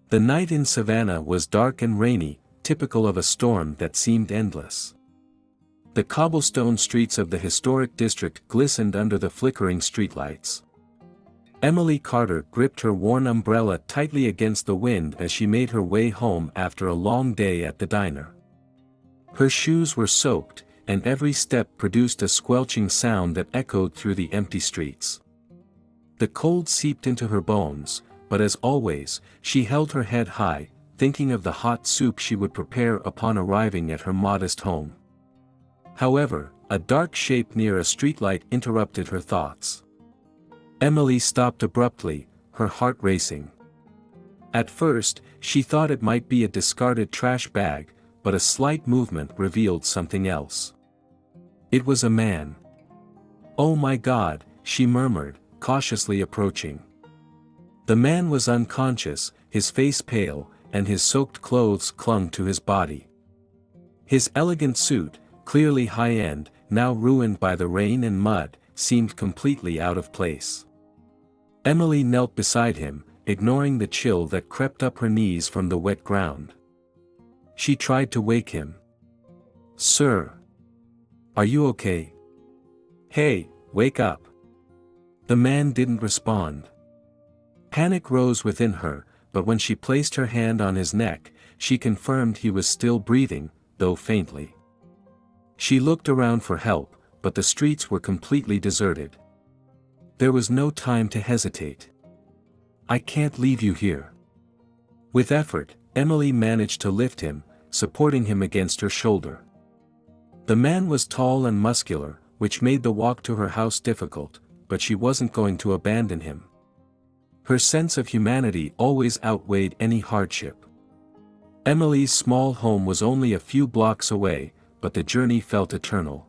The night in Savannah was dark and rainy, typical of a storm that seemed endless. The cobblestone streets of the historic district glistened under the flickering streetlights. Emily Carter gripped her worn umbrella tightly against the wind as she made her way home after a long day at the diner. Her shoes were soaked, and every step produced a squelching sound that echoed through the empty streets. The cold seeped into her bones, but as always, she held her head high, thinking of the hot soup she would prepare upon arriving at her modest home. However, a dark shape near a streetlight interrupted her thoughts. Emily stopped abruptly, her heart racing. At first, she thought it might be a discarded trash bag, but a slight movement revealed something else. It was a man. "Oh my God," she murmured, cautiously approaching. The man was unconscious, his face pale, and his soaked clothes clung to his body. His elegant suit, clearly high-end, now ruined by the rain and mud, seemed completely out of place. Emily knelt beside him, ignoring the chill that crept up her knees from the wet ground. She tried to wake him. "Sir. Are you okay? Hey, wake up." The man didn't respond. Panic rose within her, but when she placed her hand on his neck, she confirmed he was still breathing, though faintly. She looked around for help, but the streets were completely deserted. There was no time to hesitate. "I can't leave you here." With effort, Emily managed to lift him, supporting him against her shoulder. The man was tall and muscular, which made the walk to her house difficult, but she wasn't going to abandon him. Her sense of humanity always outweighed any hardship. Emily's small home was only a few blocks away, but the journey felt eternal.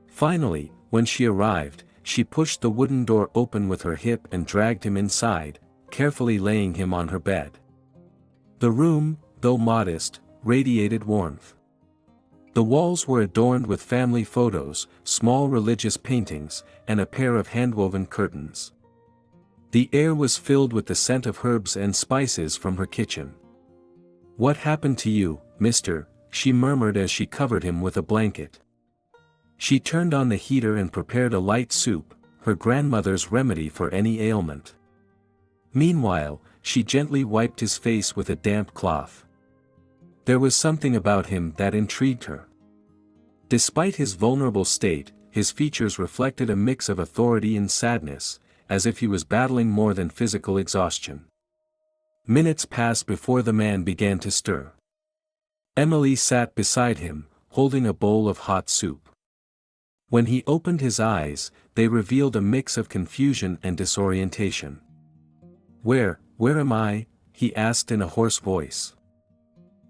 Finally, when she arrived, she pushed the wooden door open with her hip and dragged him inside, carefully laying him on her bed. The room, though modest, radiated warmth. The walls were adorned with family photos, small religious paintings, and a pair of handwoven curtains. The air was filled with the scent of herbs and spices from her kitchen. "What happened to you, mister?" she murmured as she covered him with a blanket. She turned on the heater and prepared a light soup, her grandmother's remedy for any ailment. Meanwhile, she gently wiped his face with a damp cloth. There was something about him that intrigued her. Despite his vulnerable state, his features reflected a mix of authority and sadness, as if he was battling more than physical exhaustion. Minutes passed before the man began to stir. Emily sat beside him, holding a bowl of hot soup. When he opened his eyes, they revealed a mix of confusion and disorientation. Where am I?" he asked in a hoarse voice.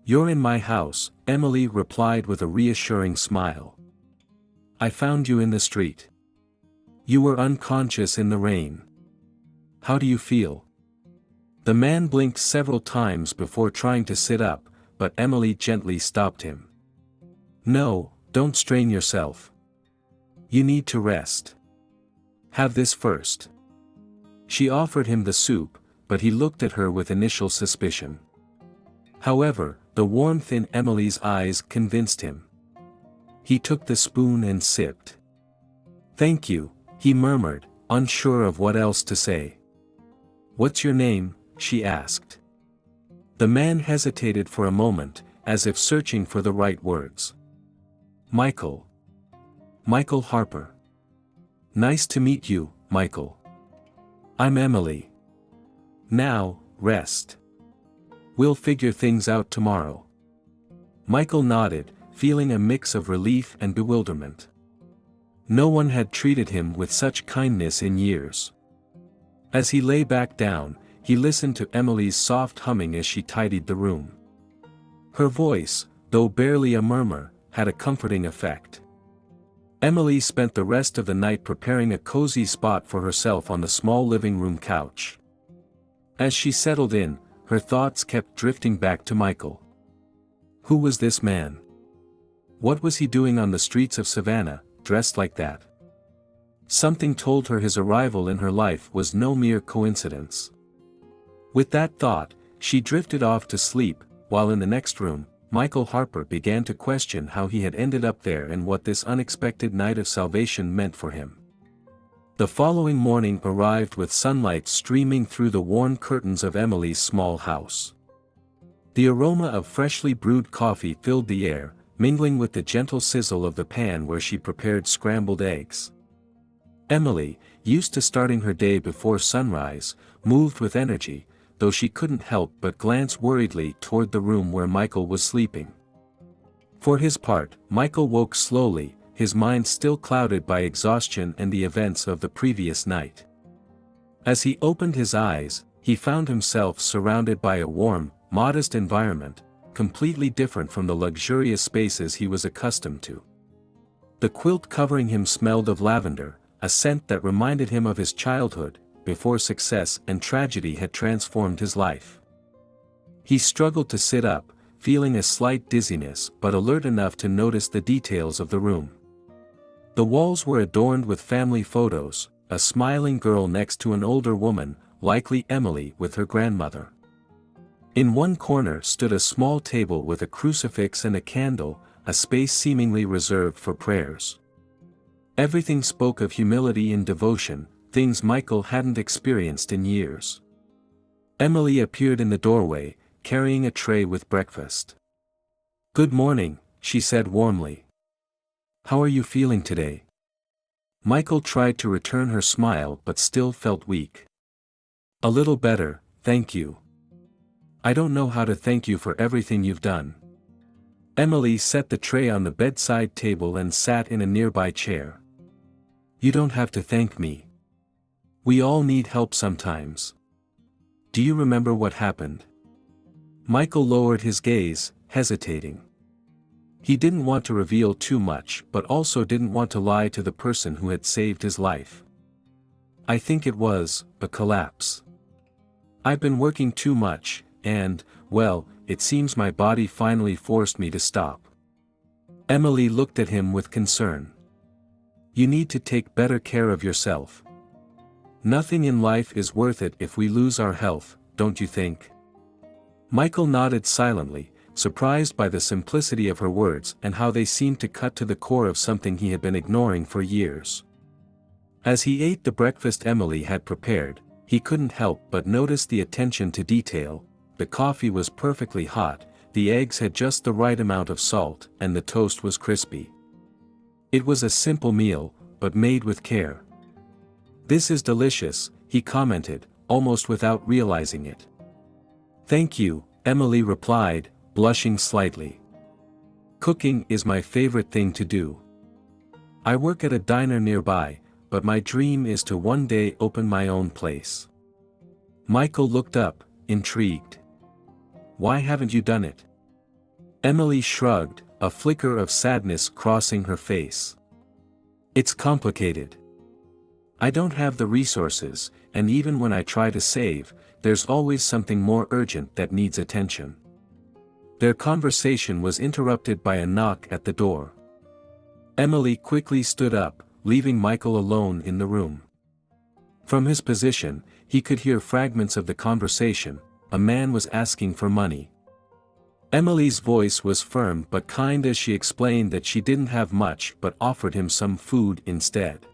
"You're in my house," Emily replied with a reassuring smile. "I found you in the street. You were unconscious in the rain. How do you feel?" The man blinked several times before trying to sit up, but Emily gently stopped him. "No, don't strain yourself. You need to rest. Have this first." She offered him the soup, but he looked at her with initial suspicion. However, the warmth in Emily's eyes convinced him. He took the spoon and sipped. "Thank you," he murmured, unsure of what else to say. "What's your name?" she asked. The man hesitated for a moment, as if searching for the right words. "Michael. Michael Harper." "Nice to meet you, Michael. I'm Emily. Now, rest. We'll figure things out tomorrow." Michael nodded, feeling a mix of relief and bewilderment. No one had treated him with such kindness in years. As he lay back down, he listened to Emily's soft humming as she tidied the room. Her voice, though barely a murmur, had a comforting effect. Emily spent the rest of the night preparing a cozy spot for herself on the small living room couch. As she settled in, her thoughts kept drifting back to Michael. Who was this man? What was he doing on the streets of Savannah, dressed like that? Something told her his arrival in her life was no mere coincidence. With that thought, she drifted off to sleep, while in the next room, Michael Harper began to question how he had ended up there and what this unexpected night of salvation meant for him. The following morning arrived with sunlight streaming through the worn curtains of Emily's small house. The aroma of freshly brewed coffee filled the air, mingling with the gentle sizzle of the pan where she prepared scrambled eggs. Emily, used to starting her day before sunrise, moved with energy, though she couldn't help but glance worriedly toward the room where Michael was sleeping. For his part, Michael woke slowly, his mind still clouded by exhaustion and the events of the previous night. As he opened his eyes, he found himself surrounded by a warm, modest environment, completely different from the luxurious spaces he was accustomed to. The quilt covering him smelled of lavender, a scent that reminded him of his childhood, before success and tragedy had transformed his life. He struggled to sit up, feeling a slight dizziness but alert enough to notice the details of the room. The walls were adorned with family photos, a smiling girl next to an older woman, likely Emily with her grandmother. In one corner stood a small table with a crucifix and a candle, a space seemingly reserved for prayers. Everything spoke of humility and devotion, things Michael hadn't experienced in years. Emily appeared in the doorway, carrying a tray with breakfast. "Good morning," she said warmly. "How are you feeling today?" Michael tried to return her smile but still felt weak. "A little better, thank you. I don't know how to thank you for everything you've done." Emily set the tray on the bedside table and sat in a nearby chair. "You don't have to thank me. We all need help sometimes. Do you remember what happened?" Michael lowered his gaze, hesitating. He didn't want to reveal too much but also didn't want to lie to the person who had saved his life. "I think it was a collapse. I've been working too much, and, well, it seems my body finally forced me to stop." Emily looked at him with concern. "You need to take better care of yourself. Nothing in life is worth it if we lose our health, don't you think?" Michael nodded silently, surprised by the simplicity of her words and how they seemed to cut to the core of something he had been ignoring for years. As he ate the breakfast Emily had prepared, he couldn't help but notice the attention to detail. The coffee was perfectly hot, the eggs had just the right amount of salt, and the toast was crispy. It was a simple meal, but made with care. "This is delicious," he commented, almost without realizing it. "Thank you," Emily replied, blushing slightly. "Cooking is my favorite thing to do. I work at a diner nearby, but my dream is to one day open my own place." Michael looked up, intrigued. "Why haven't you done it?" Emily shrugged, a flicker of sadness crossing her face. "It's complicated. I don't have the resources, and even when I try to save, there's always something more urgent that needs attention." Their conversation was interrupted by a knock at the door. Emily quickly stood up, leaving Michael alone in the room. From his position, he could hear fragments of the conversation. A man was asking for money. Emily's voice was firm but kind as she explained that she didn't have much but offered him some food instead.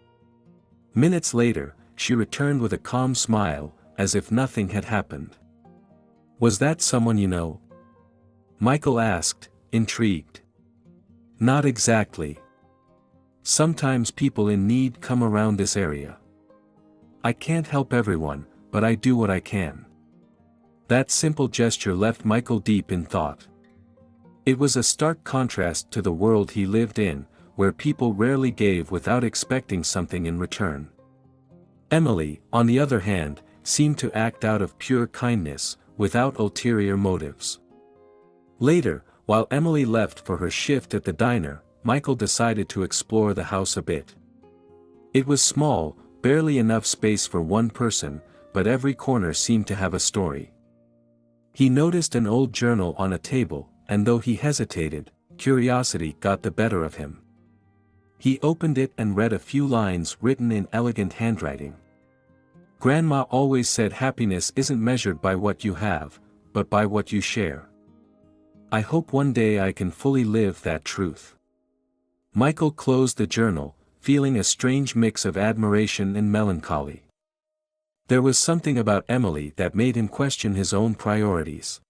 Minutes later, she returned with a calm smile, as if nothing had happened. "Was that someone you know?" Michael asked, intrigued. "Not exactly. Sometimes people in need come around this area. I can't help everyone, but I do what I can." That simple gesture left Michael deep in thought. It was a stark contrast to the world he lived in, where people rarely gave without expecting something in return. Emily, on the other hand, seemed to act out of pure kindness, without ulterior motives. Later, while Emily left for her shift at the diner, Michael decided to explore the house a bit. It was small, barely enough space for one person, but every corner seemed to have a story. He noticed an old journal on a table, and though he hesitated, curiosity got the better of him. He opened it and read a few lines written in elegant handwriting. "Grandma always said happiness isn't measured by what you have, but by what you share. I hope one day I can fully live that truth." Michael closed the journal, feeling a strange mix of admiration and melancholy. There was something about Emily that made him question his own priorities.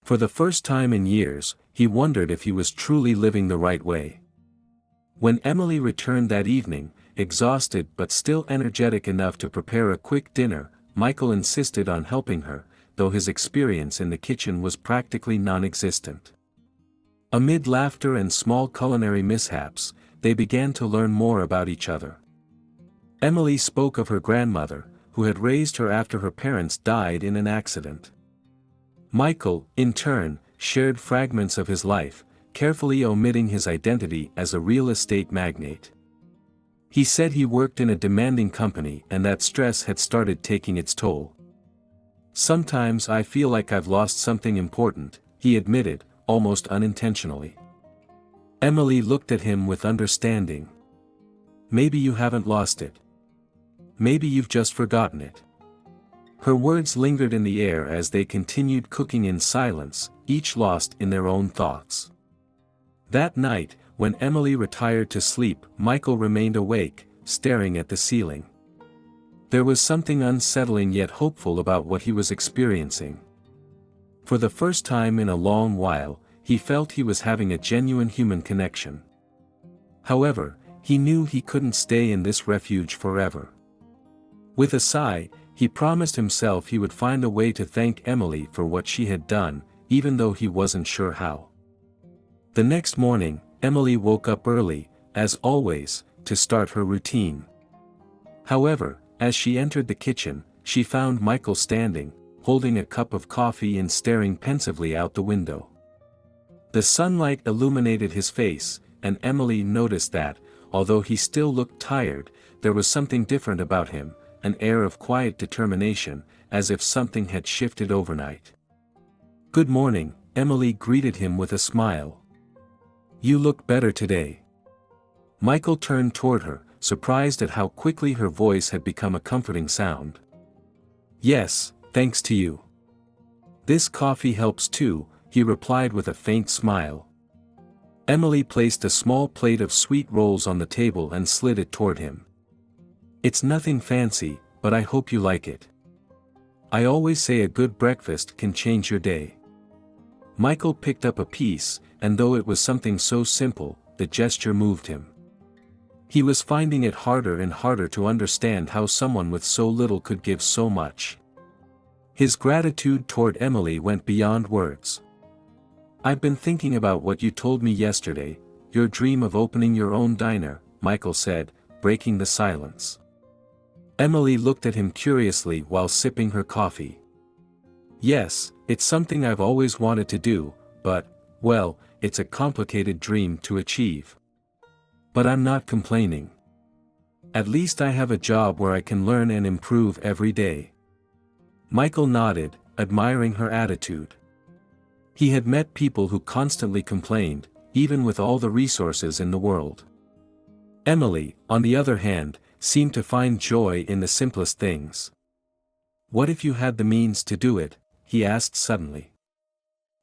For the first time in years, he wondered if he was truly living the right way. When Emily returned that evening, exhausted but still energetic enough to prepare a quick dinner, Michael insisted on helping her, though his experience in the kitchen was practically non-existent. Amid laughter and small culinary mishaps, they began to learn more about each other. Emily spoke of her grandmother, who had raised her after her parents died in an accident. Michael, in turn, shared fragments of his life, carefully omitting his identity as a real estate magnate. He said he worked in a demanding company and that stress had started taking its toll. "Sometimes I feel like I've lost something important," he admitted, almost unintentionally. Emily looked at him with understanding. "Maybe you haven't lost it. Maybe you've just forgotten it." Her words lingered in the air as they continued cooking in silence, each lost in their own thoughts. That night, when Emily retired to sleep, Michael remained awake, staring at the ceiling. There was something unsettling yet hopeful about what he was experiencing. For the first time in a long while, he felt he was having a genuine human connection. However, he knew he couldn't stay in this refuge forever. With a sigh, he promised himself he would find a way to thank Emily for what she had done, even though he wasn't sure how. The next morning, Emily woke up early, as always, to start her routine. However, as she entered the kitchen, she found Michael standing, holding a cup of coffee and staring pensively out the window. The sunlight illuminated his face, and Emily noticed that, although he still looked tired, there was something different about him, an air of quiet determination, as if something had shifted overnight. "Good morning," Emily greeted him with a smile. "You look better today." Michael turned toward her, surprised at how quickly her voice had become a comforting sound. "Yes, thanks to you. This coffee helps too," he replied with a faint smile. Emily placed a small plate of sweet rolls on the table and slid it toward him. "It's nothing fancy, but I hope you like it. I always say a good breakfast can change your day." Michael picked up a piece, and though it was something so simple, the gesture moved him. He was finding it harder and harder to understand how someone with so little could give so much. His gratitude toward Emily went beyond words. "I've been thinking about what you told me yesterday, your dream of opening your own diner," Michael said, breaking the silence. Emily looked at him curiously while sipping her coffee. "Yes, it's something I've always wanted to do, but, well, it's a complicated dream to achieve. But I'm not complaining. At least I have a job where I can learn and improve every day." Michael nodded, admiring her attitude. He had met people who constantly complained, even with all the resources in the world. Emily, on the other hand, seemed to find joy in the simplest things. "What if you had the means to do it?" he asked suddenly.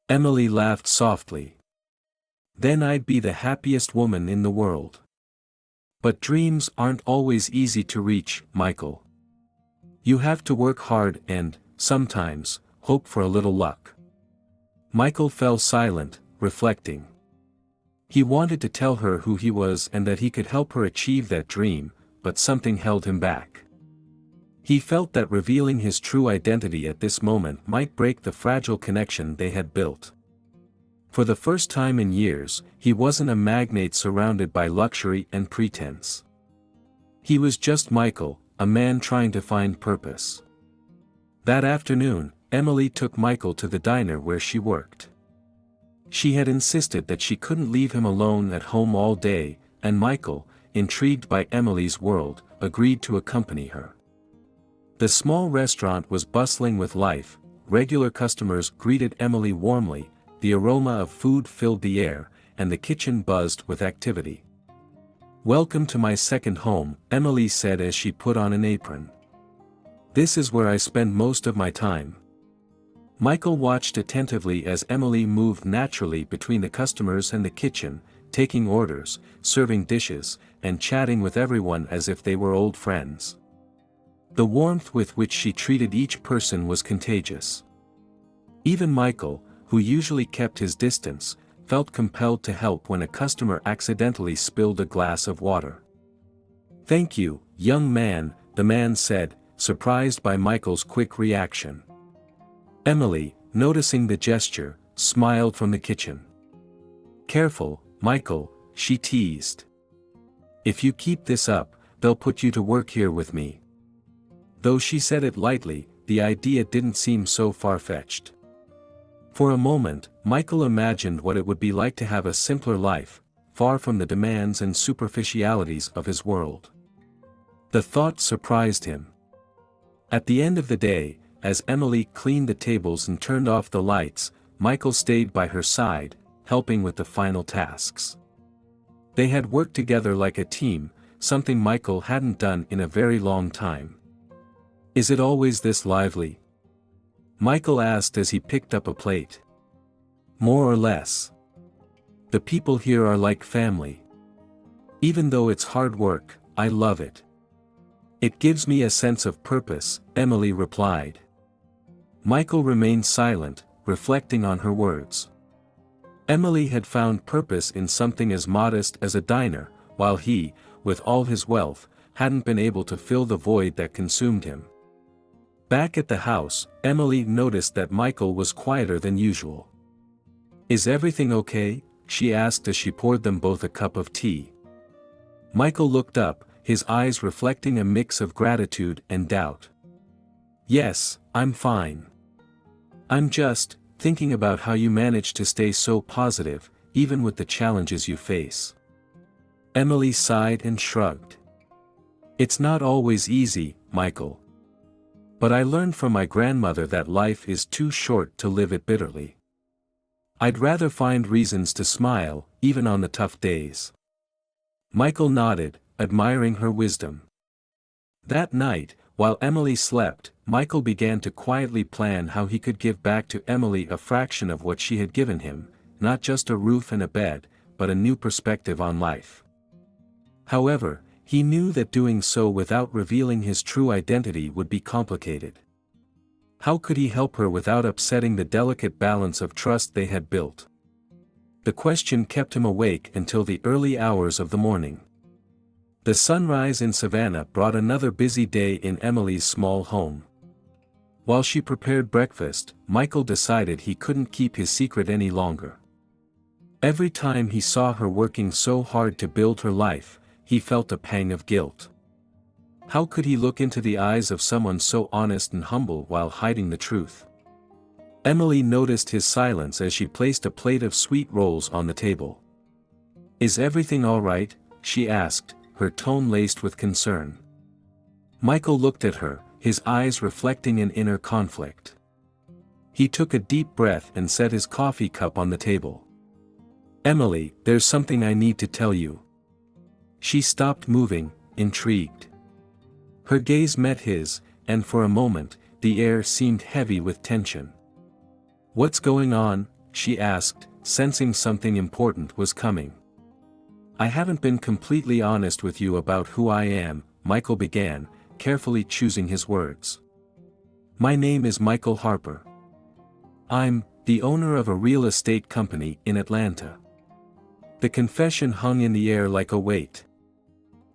Emily laughed softly. "Then I'd be the happiest woman in the world." "But dreams aren't always easy to reach, Michael. You have to work hard and, sometimes, hope for a little luck." Michael fell silent, reflecting. He wanted to tell her who he was and that he could help her achieve that dream, but something held him back. He felt that revealing his true identity at this moment might break the fragile connection they had built. For the first time in years, he wasn't a magnate surrounded by luxury and pretense. He was just Michael, a man trying to find purpose. That afternoon, Emily took Michael to the diner where she worked. She had insisted that she couldn't leave him alone at home all day, and Michael, intrigued by Emily's world, agreed to accompany her. The small restaurant was bustling with life, regular customers greeted Emily warmly, the aroma of food filled the air, and the kitchen buzzed with activity. "Welcome to my second home," Emily said as she put on an apron. "This is where I spend most of my time." Michael watched attentively as Emily moved naturally between the customers and the kitchen, taking orders, serving dishes, and chatting with everyone as if they were old friends. The warmth with which she treated each person was contagious. Even Michael, who usually kept his distance, felt compelled to help when a customer accidentally spilled a glass of water. "Thank you, young man," the man said, surprised by Michael's quick reaction. Emily, noticing the gesture, smiled from the kitchen. "Careful, Michael," she teased. "If you keep this up, they'll put you to work here with me." Though she said it lightly, the idea didn't seem so far-fetched. For a moment, Michael imagined what it would be like to have a simpler life, far from the demands and superficialities of his world. The thought surprised him. At the end of the day, as Emily cleaned the tables and turned off the lights, Michael stayed by her side, helping with the final tasks. They had worked together like a team, something Michael hadn't done in a very long time. "Is it always this lively?" Michael asked as he picked up a plate. "More or less. The people here are like family. Even though it's hard work, I love it. It gives me a sense of purpose," Emily replied. Michael remained silent, reflecting on her words. Emily had found purpose in something as modest as a diner, while he, with all his wealth, hadn't been able to fill the void that consumed him. Back at the house, Emily noticed that Michael was quieter than usual. "Is everything okay?" she asked as she poured them both a cup of tea. Michael looked up, his eyes reflecting a mix of gratitude and doubt. "Yes, I'm fine. I'm just thinking about how you manage to stay so positive, even with the challenges you face." Emily sighed and shrugged. "It's not always easy, Michael. But I learned from my grandmother that life is too short to live it bitterly. I'd rather find reasons to smile, even on the tough days." Michael nodded, admiring her wisdom. That night, while Emily slept, Michael began to quietly plan how he could give back to Emily a fraction of what she had given him, not just a roof and a bed, but a new perspective on life. However, he knew that doing so without revealing his true identity would be complicated. How could he help her without upsetting the delicate balance of trust they had built? The question kept him awake until the early hours of the morning. The sunrise in Savannah brought another busy day in Emily's small home. While she prepared breakfast, Michael decided he couldn't keep his secret any longer. Every time he saw her working so hard to build her life, he felt a pang of guilt. How could he look into the eyes of someone so honest and humble while hiding the truth? Emily noticed his silence as she placed a plate of sweet rolls on the table. "Is everything all right?" she asked, her tone laced with concern. Michael looked at her, his eyes reflecting an inner conflict. He took a deep breath and set his coffee cup on the table. "Emily, there's something I need to tell you." She stopped moving, intrigued. Her gaze met his, and for a moment, the air seemed heavy with tension. "What's going on?" she asked, sensing something important was coming. "I haven't been completely honest with you about who I am," Michael began, carefully choosing his words. "My name is Michael Harper. I'm the owner of a real estate company in Atlanta." The confession hung in the air like a weight.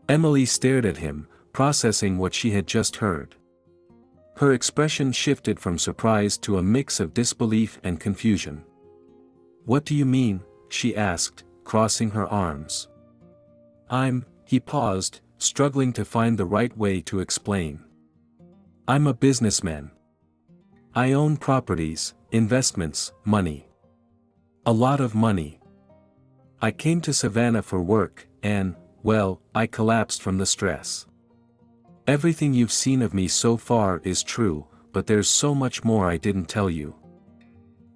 Emily stared at him, processing what she had just heard. Her expression shifted from surprise to a mix of disbelief and confusion. "What do you mean?" she asked, crossing her arms. He paused, struggling to find the right way to explain. "I'm a businessman. I own properties, investments, money. A lot of money. I came to Savannah for work, and, well, I collapsed from the stress. Everything you've seen of me so far is true, but there's so much more I didn't tell you."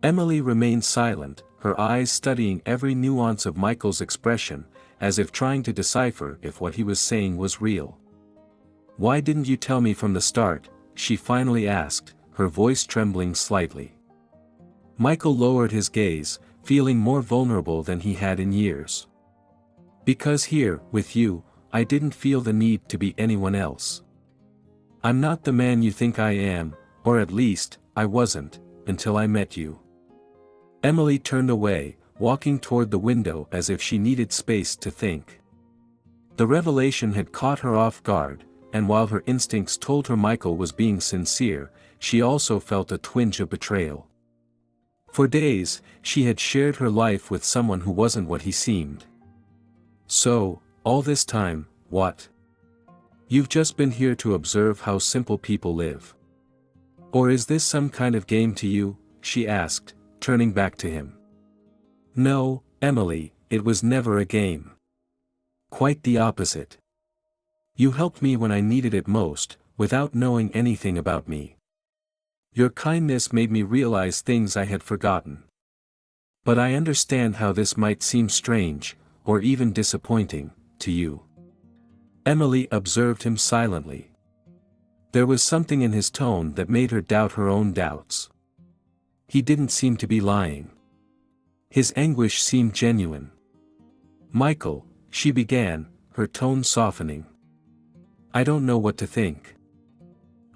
Emily remained silent, her eyes studying every nuance of Michael's expression, as if trying to decipher if what he was saying was real. "Why didn't you tell me from the start?" she finally asked, her voice trembling slightly. Michael lowered his gaze, feeling more vulnerable than he had in years. Because here, with you, I didn't feel the need to be anyone else. I'm not the man you think I am, or at least, I wasn't, until I met you. Emily turned away, walking toward the window as if she needed space to think. The revelation had caught her off guard, and while her instincts told her Michael was being sincere, she also felt a twinge of betrayal. For days, she had shared her life with someone who wasn't what he seemed. So, all this time, what? You've just been here to observe how simple people live. Or is this some kind of game to you? She asked, turning back to him. No, Emily, it was never a game. Quite the opposite. You helped me when I needed it most, without knowing anything about me. Your kindness made me realize things I had forgotten. But I understand how this might seem strange, or even disappointing, to you. Emily observed him silently. There was something in his tone that made her doubt her own doubts. He didn't seem to be lying. His anguish seemed genuine. Michael, she began, her tone softening. I don't know what to think.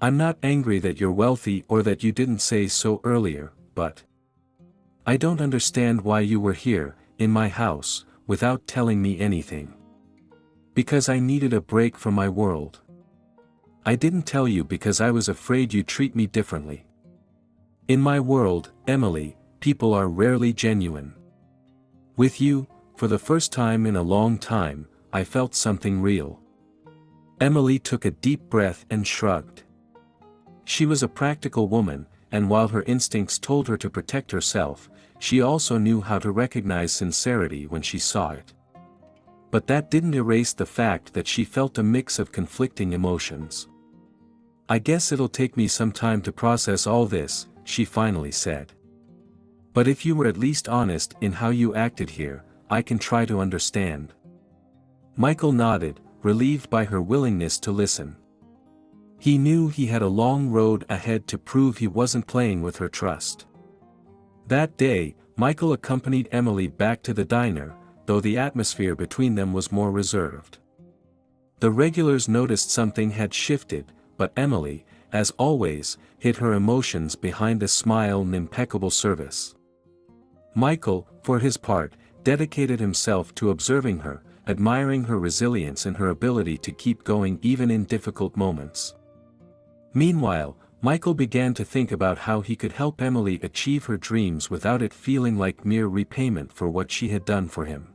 I'm not angry that you're wealthy or that you didn't say so earlier, but I don't understand why you were here, in my house, without telling me anything. Because I needed a break from my world. I didn't tell you because I was afraid you'd treat me differently. In my world, Emily, people are rarely genuine. With you, for the first time in a long time, I felt something real. Emily took a deep breath and shrugged. She was a practical woman, and while her instincts told her to protect herself, she also knew how to recognize sincerity when she saw it. But that didn't erase the fact that she felt a mix of conflicting emotions. I guess it'll take me some time to process all this, she finally said. But if you were at least honest in how you acted here, I can try to understand. Michael nodded, relieved by her willingness to listen. He knew he had a long road ahead to prove he wasn't playing with her trust. That day, Michael accompanied Emily back to the diner, though the atmosphere between them was more reserved. The regulars noticed something had shifted, but Emily, as always, hid her emotions behind a smile and impeccable service. Michael, for his part, dedicated himself to observing her, admiring her resilience and her ability to keep going even in difficult moments. Meanwhile, Michael began to think about how he could help Emily achieve her dreams without it feeling like mere repayment for what she had done for him.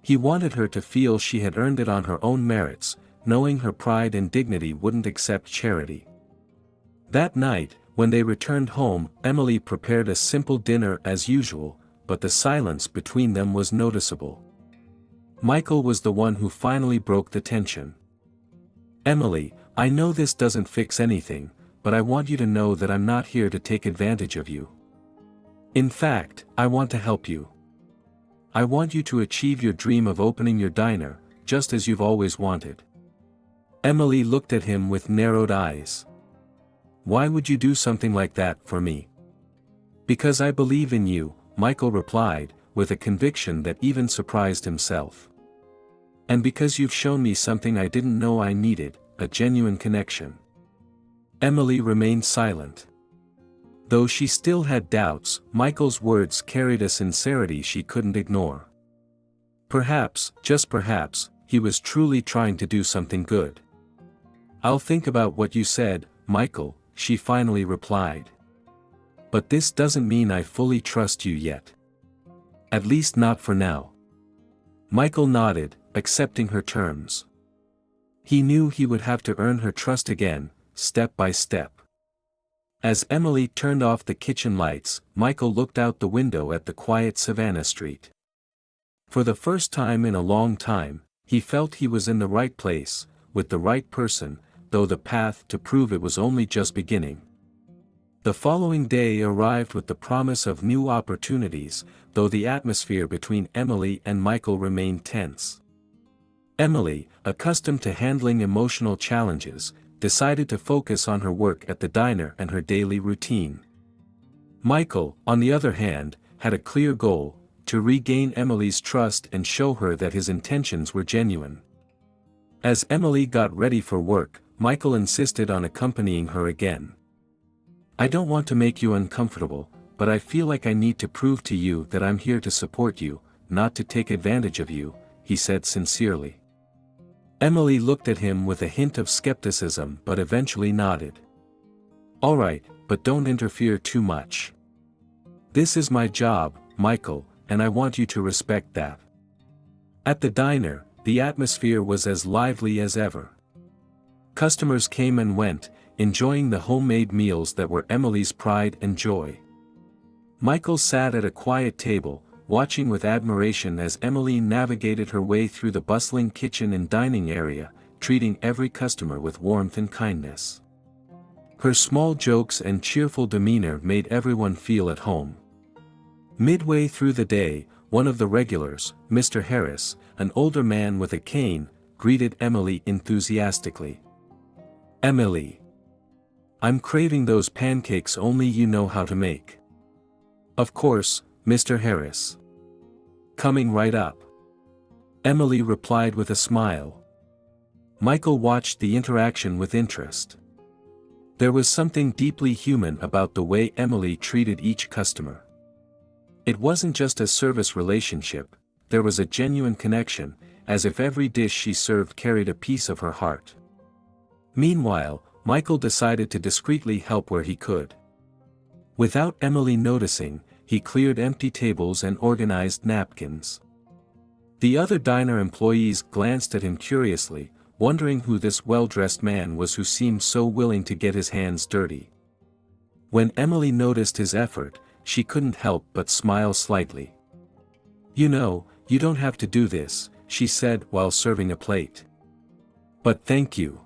He wanted her to feel she had earned it on her own merits, knowing her pride and dignity wouldn't accept charity. That night, when they returned home, Emily prepared a simple dinner as usual, but the silence between them was noticeable. Michael was the one who finally broke the tension. Emily, I know this doesn't fix anything, but I want you to know that I'm not here to take advantage of you. In fact, I want to help you. I want you to achieve your dream of opening your diner, just as you've always wanted. Emily looked at him with narrowed eyes. Why would you do something like that for me? Because I believe in you, Michael replied, with a conviction that even surprised himself. And because you've shown me something I didn't know I needed, a genuine connection. Emily remained silent. Though she still had doubts, Michael's words carried a sincerity she couldn't ignore. Perhaps, just perhaps, he was truly trying to do something good. I'll think about what you said, Michael, she finally replied. But this doesn't mean I fully trust you yet. At least not for now. Michael nodded, accepting her terms. He knew he would have to earn her trust again, step by step. As Emily turned off the kitchen lights, Michael looked out the window at the quiet Savannah Street. For the first time in a long time, he felt he was in the right place, with the right person, though the path to prove it was only just beginning. The following day arrived with the promise of new opportunities, though the atmosphere between Emily and Michael remained tense. Emily, accustomed to handling emotional challenges, decided to focus on her work at the diner and her daily routine. Michael, on the other hand, had a clear goal: to regain Emily's trust and show her that his intentions were genuine. As Emily got ready for work, Michael insisted on accompanying her again. "I don't want to make you uncomfortable, but I feel like I need to prove to you that I'm here to support you, not to take advantage of you," he said sincerely. Emily looked at him with a hint of skepticism but eventually nodded. "All right, but don't interfere too much. This is my job, Michael, and I want you to respect that." At the diner, the atmosphere was as lively as ever. Customers came and went, enjoying the homemade meals that were Emily's pride and joy. Michael sat at a quiet table, watching with admiration as Emily navigated her way through the bustling kitchen and dining area, treating every customer with warmth and kindness. Her small jokes and cheerful demeanor made everyone feel at home. Midway through the day, one of the regulars, Mr. Harris, an older man with a cane, greeted Emily enthusiastically. "Emily, I'm craving those pancakes only you know how to make." "Of course, Mr. Harris. Coming right up," Emily replied with a smile. Michael watched the interaction with interest. There was something deeply human about the way Emily treated each customer. It wasn't just a service relationship, there was a genuine connection, as if every dish she served carried a piece of her heart. Meanwhile, Michael decided to discreetly help where he could. Without Emily noticing, he cleared empty tables and organized napkins. The other diner employees glanced at him curiously, wondering who this well-dressed man was who seemed so willing to get his hands dirty. When Emily noticed his effort, she couldn't help but smile slightly. "You know, you don't have to do this," she said while serving a plate. "But thank you.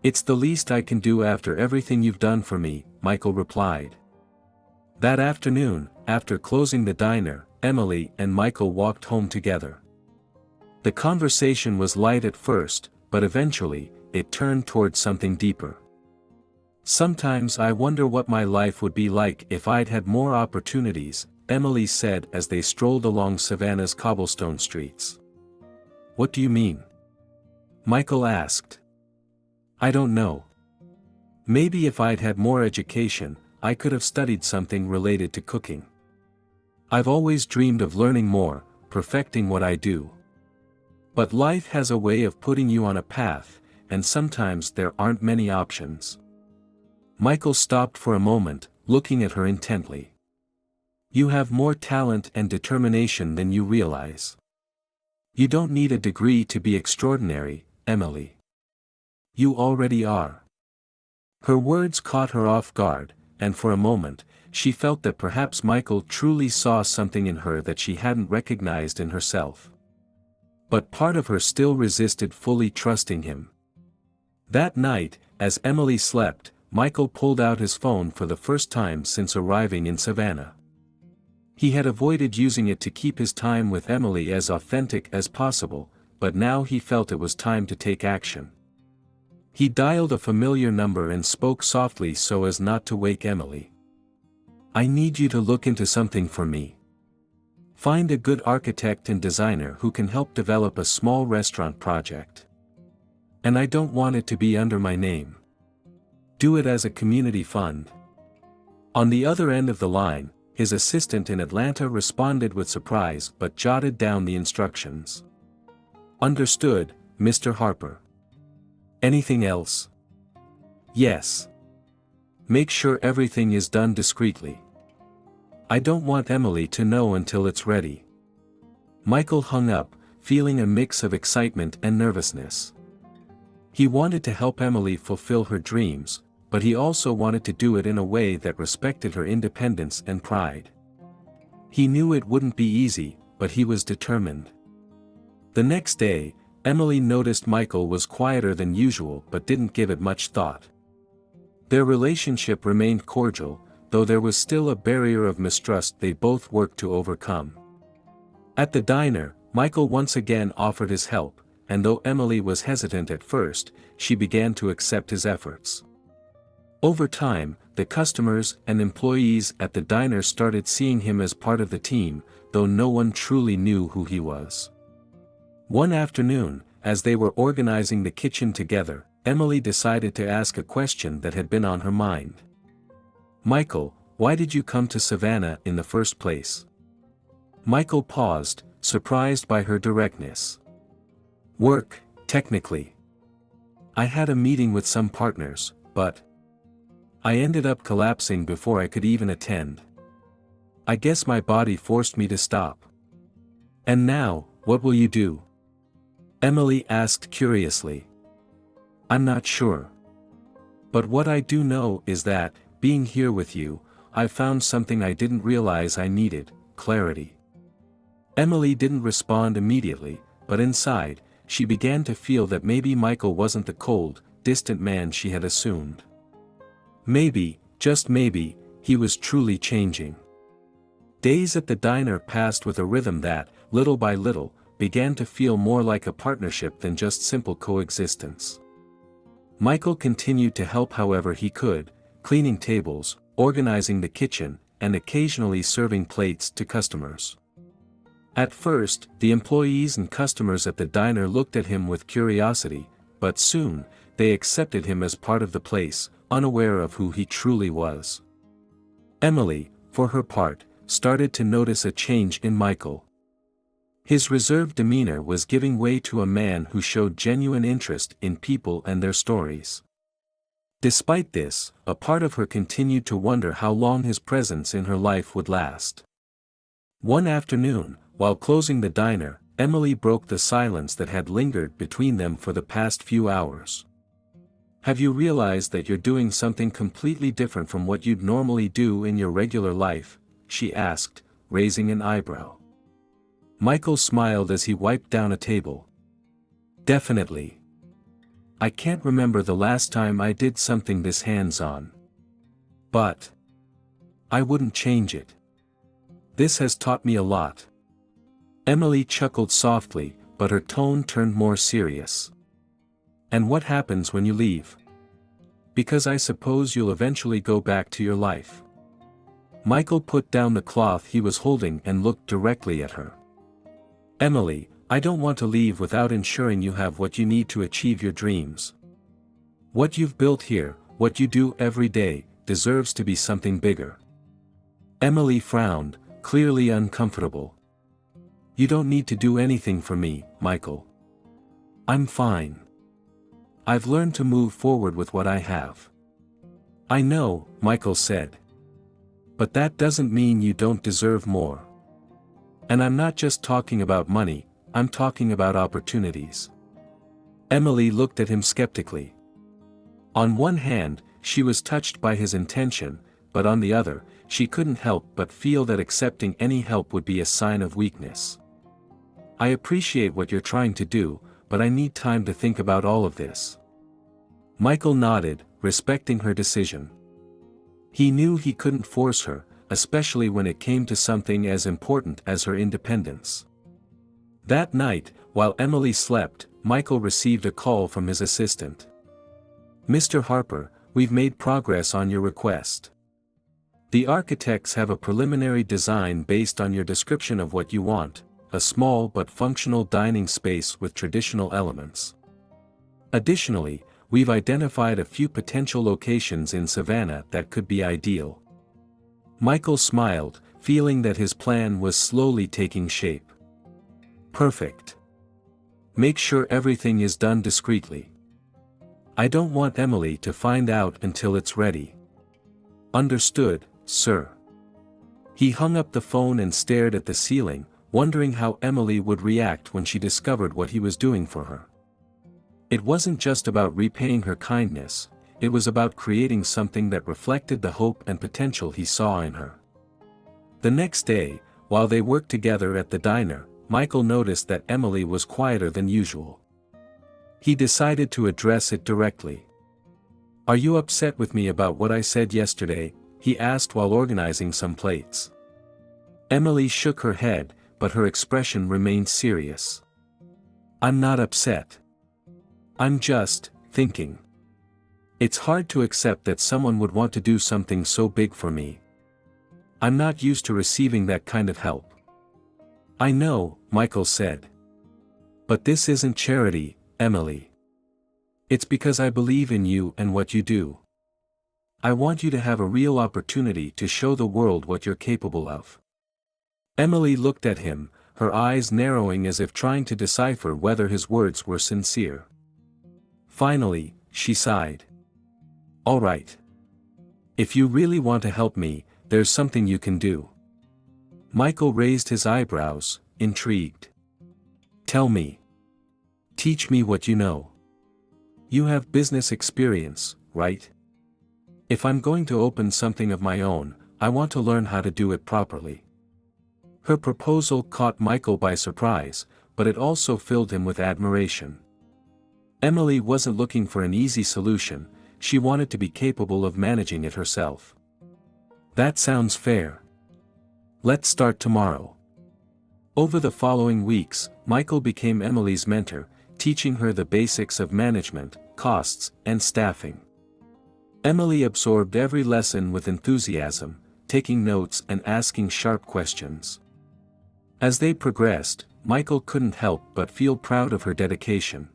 It's the least I can do after everything you've done for me," Michael replied. That afternoon, after closing the diner, Emily and Michael walked home together. The conversation was light at first, but eventually, it turned towards something deeper. "Sometimes I wonder what my life would be like if I'd had more opportunities," Emily said as they strolled along Savannah's cobblestone streets. "What do you mean?" Michael asked. "I don't know. Maybe if I'd had more education, I could have studied something related to cooking. I've always dreamed of learning more, perfecting what I do. But life has a way of putting you on a path, and sometimes there aren't many options." Michael stopped for a moment, looking at her intently. "You have more talent and determination than you realize. You don't need a degree to be extraordinary, Emily. You already are." Her words caught her off guard, and for a moment, she felt that perhaps Michael truly saw something in her that she hadn't recognized in herself. But part of her still resisted fully trusting him. That night, as Emily slept, Michael pulled out his phone for the first time since arriving in Savannah. He had avoided using it to keep his time with Emily as authentic as possible, but now he felt it was time to take action. He dialed a familiar number and spoke softly so as not to wake Emily. "I need you to look into something for me. Find a good architect and designer who can help develop a small restaurant project. And I don't want it to be under my name. Do it as a community fund." On the other end of the line, his assistant in Atlanta responded with surprise but jotted down the instructions. "Understood, Mr. Harper. Anything else?" "Yes. Make sure everything is done discreetly. I don't want Emily to know until it's ready." Michael hung up, feeling a mix of excitement and nervousness. He wanted to help Emily fulfill her dreams, but he also wanted to do it in a way that respected her independence and pride. He knew it wouldn't be easy, but he was determined. The next day, Emily noticed Michael was quieter than usual but didn't give it much thought. Their relationship remained cordial, though there was still a barrier of mistrust they both worked to overcome. At the diner, Michael once again offered his help, and though Emily was hesitant at first, she began to accept his efforts. Over time, the customers and employees at the diner started seeing him as part of the team, though no one truly knew who he was. One afternoon, as they were organizing the kitchen together, Emily decided to ask a question that had been on her mind. "Michael, why did you come to Savannah in the first place?" Michael paused, surprised by her directness. "Work, technically. I had a meeting with some partners, but I ended up collapsing before I could even attend. I guess my body forced me to stop." "And now, what will you do?" Emily asked curiously. "I'm not sure. But what I do know is that, being here with you, I've found something I didn't realize I needed: clarity." Emily didn't respond immediately, but inside, she began to feel that maybe Michael wasn't the cold, distant man she had assumed. Maybe, just maybe, he was truly changing. Days at the diner passed with a rhythm that, little by little, began to feel more like a partnership than just simple coexistence. Michael continued to help however he could, cleaning tables, organizing the kitchen, and occasionally serving plates to customers. At first, the employees and customers at the diner looked at him with curiosity, but soon, they accepted him as part of the place, unaware of who he truly was. Emily, for her part, started to notice a change in Michael. His reserved demeanor was giving way to a man who showed genuine interest in people and their stories. Despite this, a part of her continued to wonder how long his presence in her life would last. One afternoon, while closing the diner, Emily broke the silence that had lingered between them for the past few hours. "Have you realized that you're doing something completely different from what you'd normally do in your regular life?" she asked, raising an eyebrow. Michael smiled as he wiped down a table. "Definitely. I can't remember the last time I did something this hands-on. But I wouldn't change it. This has taught me a lot." Emily chuckled softly, but her tone turned more serious. "And what happens when you leave? Because I suppose you'll eventually go back to your life." Michael put down the cloth he was holding and looked directly at her. "Emily, I don't want to leave without ensuring you have what you need to achieve your dreams. What you've built here, what you do every day, deserves to be something bigger." Emily frowned, clearly uncomfortable. "You don't need to do anything for me, Michael. I'm fine. I've learned to move forward with what I have." "I know," Michael said. "But that doesn't mean you don't deserve more. And I'm not just talking about money, I'm talking about opportunities." Emily looked at him skeptically. On one hand, she was touched by his intention, but on the other, she couldn't help but feel that accepting any help would be a sign of weakness. "I appreciate what you're trying to do, but I need time to think about all of this." Michael nodded, respecting her decision. He knew he couldn't force her, especially when it came to something as important as her independence. That night, while Emily slept, Michael received a call from his assistant. "Mr. Harper, we've made progress on your request. The architects have a preliminary design based on your description of what you want: a small but functional dining space with traditional elements. Additionally, we've identified a few potential locations in Savannah that could be ideal." Michael smiled, feeling that his plan was slowly taking shape. "Perfect. Make sure everything is done discreetly. I don't want Emily to find out until it's ready." "Understood, sir." He hung up the phone and stared at the ceiling, wondering how Emily would react when she discovered what he was doing for her. It wasn't just about repaying her kindness, it was about creating something that reflected the hope and potential he saw in her. The next day, while they worked together at the diner, Michael noticed that Emily was quieter than usual. He decided to address it directly. "Are you upset with me about what I said yesterday?" he asked while organizing some plates. Emily shook her head, but her expression remained serious. "I'm not upset. I'm just thinking." It's hard to accept that someone would want to do something so big for me. I'm not used to receiving that kind of help. I know, Michael said. But this isn't charity, Emily. It's because I believe in you and what you do. I want you to have a real opportunity to show the world what you're capable of. Emily looked at him, her eyes narrowing as if trying to decipher whether his words were sincere. Finally, she sighed. All right. If you really want to help me, there's something you can do. Michael raised his eyebrows, intrigued. Tell me. Teach me what you know. You have business experience, right? If I'm going to open something of my own, I want to learn how to do it properly. Her proposal caught Michael by surprise, but it also filled him with admiration. Emily wasn't looking for an easy solution, she wanted to be capable of managing it herself. That sounds fair. Let's start tomorrow. Over the following weeks, Michael became Emily's mentor, teaching her the basics of management, costs, and staffing. Emily absorbed every lesson with enthusiasm, taking notes and asking sharp questions. As they progressed, Michael couldn't help but feel proud of her dedication.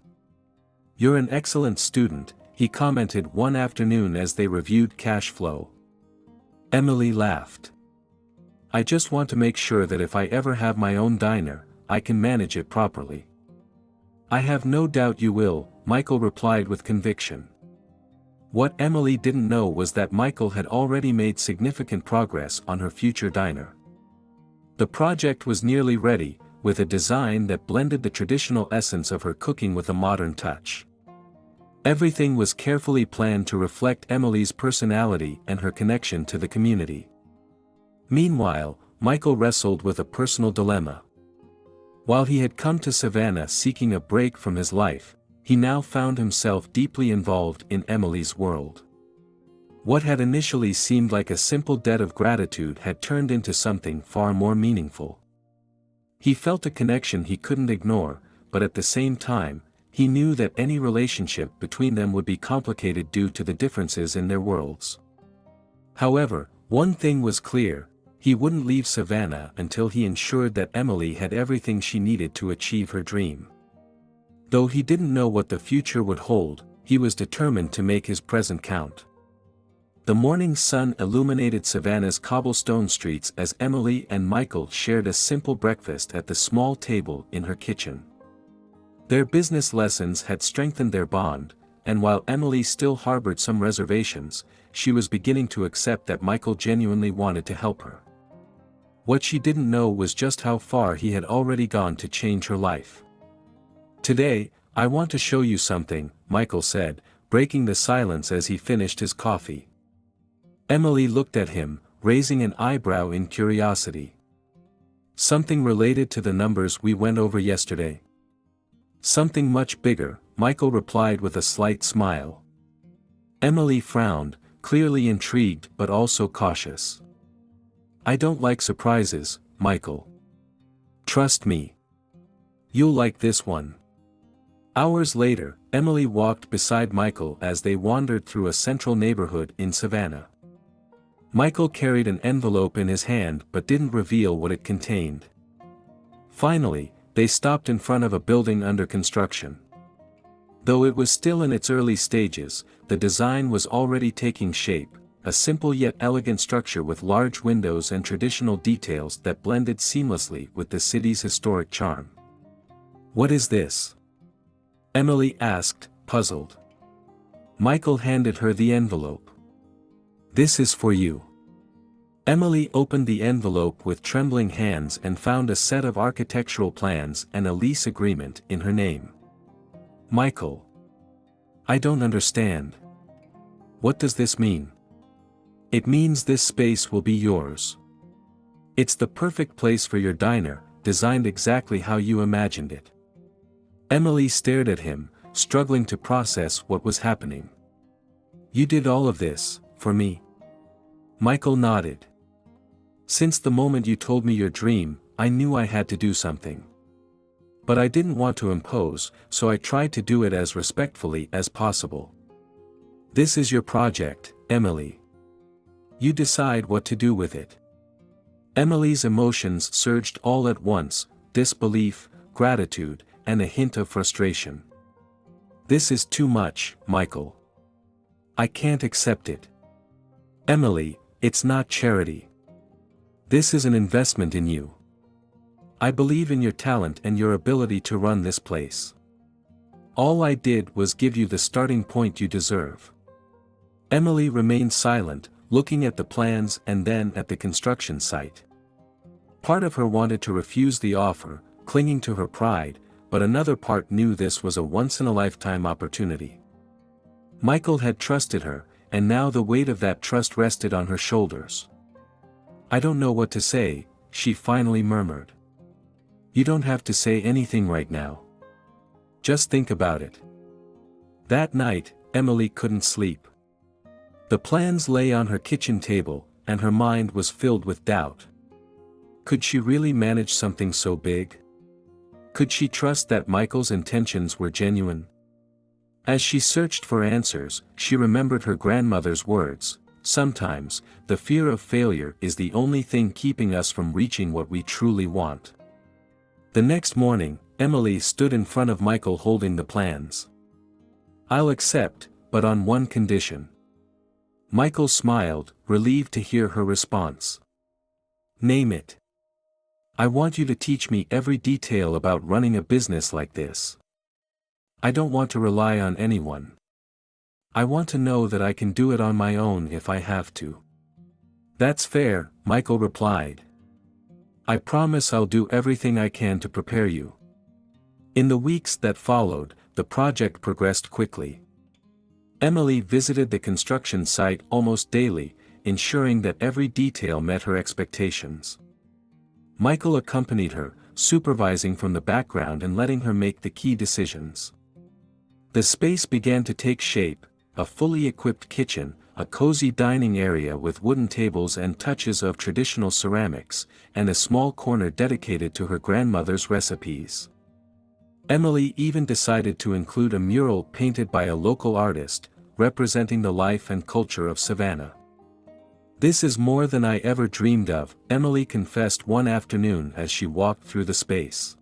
You're an excellent student, he commented one afternoon as they reviewed cash flow. Emily laughed. I just want to make sure that if I ever have my own diner, I can manage it properly. I have no doubt you will, Michael replied with conviction. What Emily didn't know was that Michael had already made significant progress on her future diner. The project was nearly ready, with a design that blended the traditional essence of her cooking with a modern touch. Everything was carefully planned to reflect Emily's personality and her connection to the community. Meanwhile, Michael wrestled with a personal dilemma. While he had come to Savannah seeking a break from his life, he now found himself deeply involved in Emily's world. What had initially seemed like a simple debt of gratitude had turned into something far more meaningful. He felt a connection he couldn't ignore, but at the same time, he knew that any relationship between them would be complicated due to the differences in their worlds. However, one thing was clear, he wouldn't leave Savannah until he ensured that Emily had everything she needed to achieve her dream. Though he didn't know what the future would hold, he was determined to make his present count. The morning sun illuminated Savannah's cobblestone streets as Emily and Michael shared a simple breakfast at the small table in her kitchen. Their business lessons had strengthened their bond, and while Emily still harbored some reservations, she was beginning to accept that Michael genuinely wanted to help her. What she didn't know was just how far he had already gone to change her life. Today, I want to show you something, Michael said, breaking the silence as he finished his coffee. Emily looked at him, raising an eyebrow in curiosity. Something related to the numbers we went over yesterday? Something much bigger, Michael replied with a slight smile. Emily frowned, clearly intrigued but also cautious. I don't like surprises, Michael. Trust me. You'll like this one. Hours later, Emily walked beside Michael as they wandered through a central neighborhood in Savannah. Michael carried an envelope in his hand but didn't reveal what it contained. Finally, they stopped in front of a building under construction. Though it was still in its early stages, the design was already taking shape, a simple yet elegant structure with large windows and traditional details that blended seamlessly with the city's historic charm. What is this? Emily asked, puzzled. Michael handed her the envelope. This is for you. Emily opened the envelope with trembling hands and found a set of architectural plans and a lease agreement in her name. Michael. I don't understand. What does this mean? It means this space will be yours. It's the perfect place for your diner, designed exactly how you imagined it. Emily stared at him, struggling to process what was happening. You did all of this, for me? Michael nodded. Since the moment you told me your dream, I knew I had to do something. But I didn't want to impose, so I tried to do it as respectfully as possible. This is your project, Emily. You decide what to do with it. Emily's emotions surged all at once, disbelief, gratitude, and a hint of frustration. This is too much, Michael. I can't accept it. Emily, it's not charity. This is an investment in you. I believe in your talent and your ability to run this place. All I did was give you the starting point you deserve. Emily remained silent, looking at the plans and then at the construction site. Part of her wanted to refuse the offer, clinging to her pride, but another part knew this was a once-in-a-lifetime opportunity. Michael had trusted her, and now the weight of that trust rested on her shoulders. I don't know what to say, she finally murmured. You don't have to say anything right now. Just think about it. That night, Emily couldn't sleep. The plans lay on her kitchen table, and her mind was filled with doubt. Could she really manage something so big? Could she trust that Michael's intentions were genuine? As she searched for answers, she remembered her grandmother's words, "Sometimes, the fear of failure is the only thing keeping us from reaching what we truly want." The next morning, Emily stood in front of Michael holding the plans. "I'll accept, but on one condition." Michael smiled, relieved to hear her response. "Name it." "I want you to teach me every detail about running a business like this. I don't want to rely on anyone. I want to know that I can do it on my own if I have to." "That's fair," Michael replied. "I promise I'll do everything I can to prepare you." In the weeks that followed, the project progressed quickly. Emily visited the construction site almost daily, ensuring that every detail met her expectations. Michael accompanied her, supervising from the background and letting her make the key decisions. The space began to take shape: a fully equipped kitchen, a cozy dining area with wooden tables and touches of traditional ceramics, and a small corner dedicated to her grandmother's recipes. Emily even decided to include a mural painted by a local artist, representing the life and culture of Savannah. "This is more than I ever dreamed of," Emily confessed one afternoon as she walked through the space.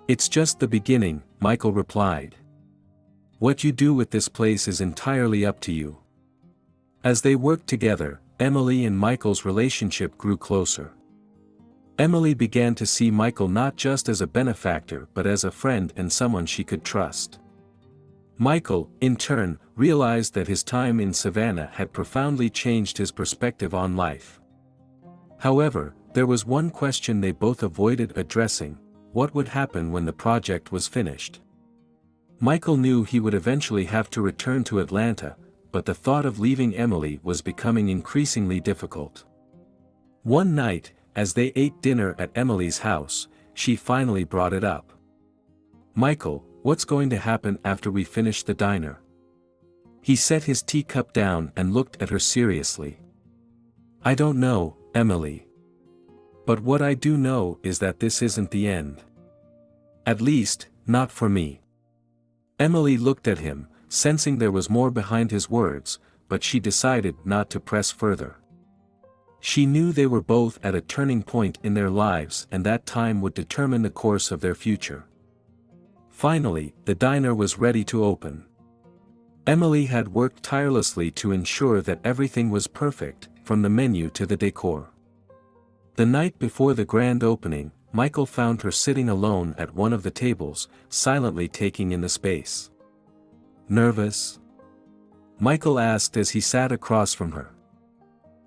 "It's just the beginning," Michael replied. "What you do with this place is entirely up to you." As they worked together, Emily and Michael's relationship grew closer. Emily began to see Michael not just as a benefactor but as a friend and someone she could trust. Michael, in turn, realized that his time in Savannah had profoundly changed his perspective on life. However, there was one question they both avoided addressing: what would happen when the project was finished? Michael knew he would eventually have to return to Atlanta, but the thought of leaving Emily was becoming increasingly difficult. One night, as they ate dinner at Emily's house, she finally brought it up. "Michael, what's going to happen after we finish the diner?" He set his teacup down and looked at her seriously. "I don't know, Emily. But what I do know is that this isn't the end. At least, not for me." Emily looked at him, sensing there was more behind his words, but she decided not to press further. She knew they were both at a turning point in their lives and that time would determine the course of their future. Finally, the diner was ready to open. Emily had worked tirelessly to ensure that everything was perfect, from the menu to the decor. The night before the grand opening, Michael found her sitting alone at one of the tables, silently taking in the space. "Nervous?" Michael asked as he sat across from her.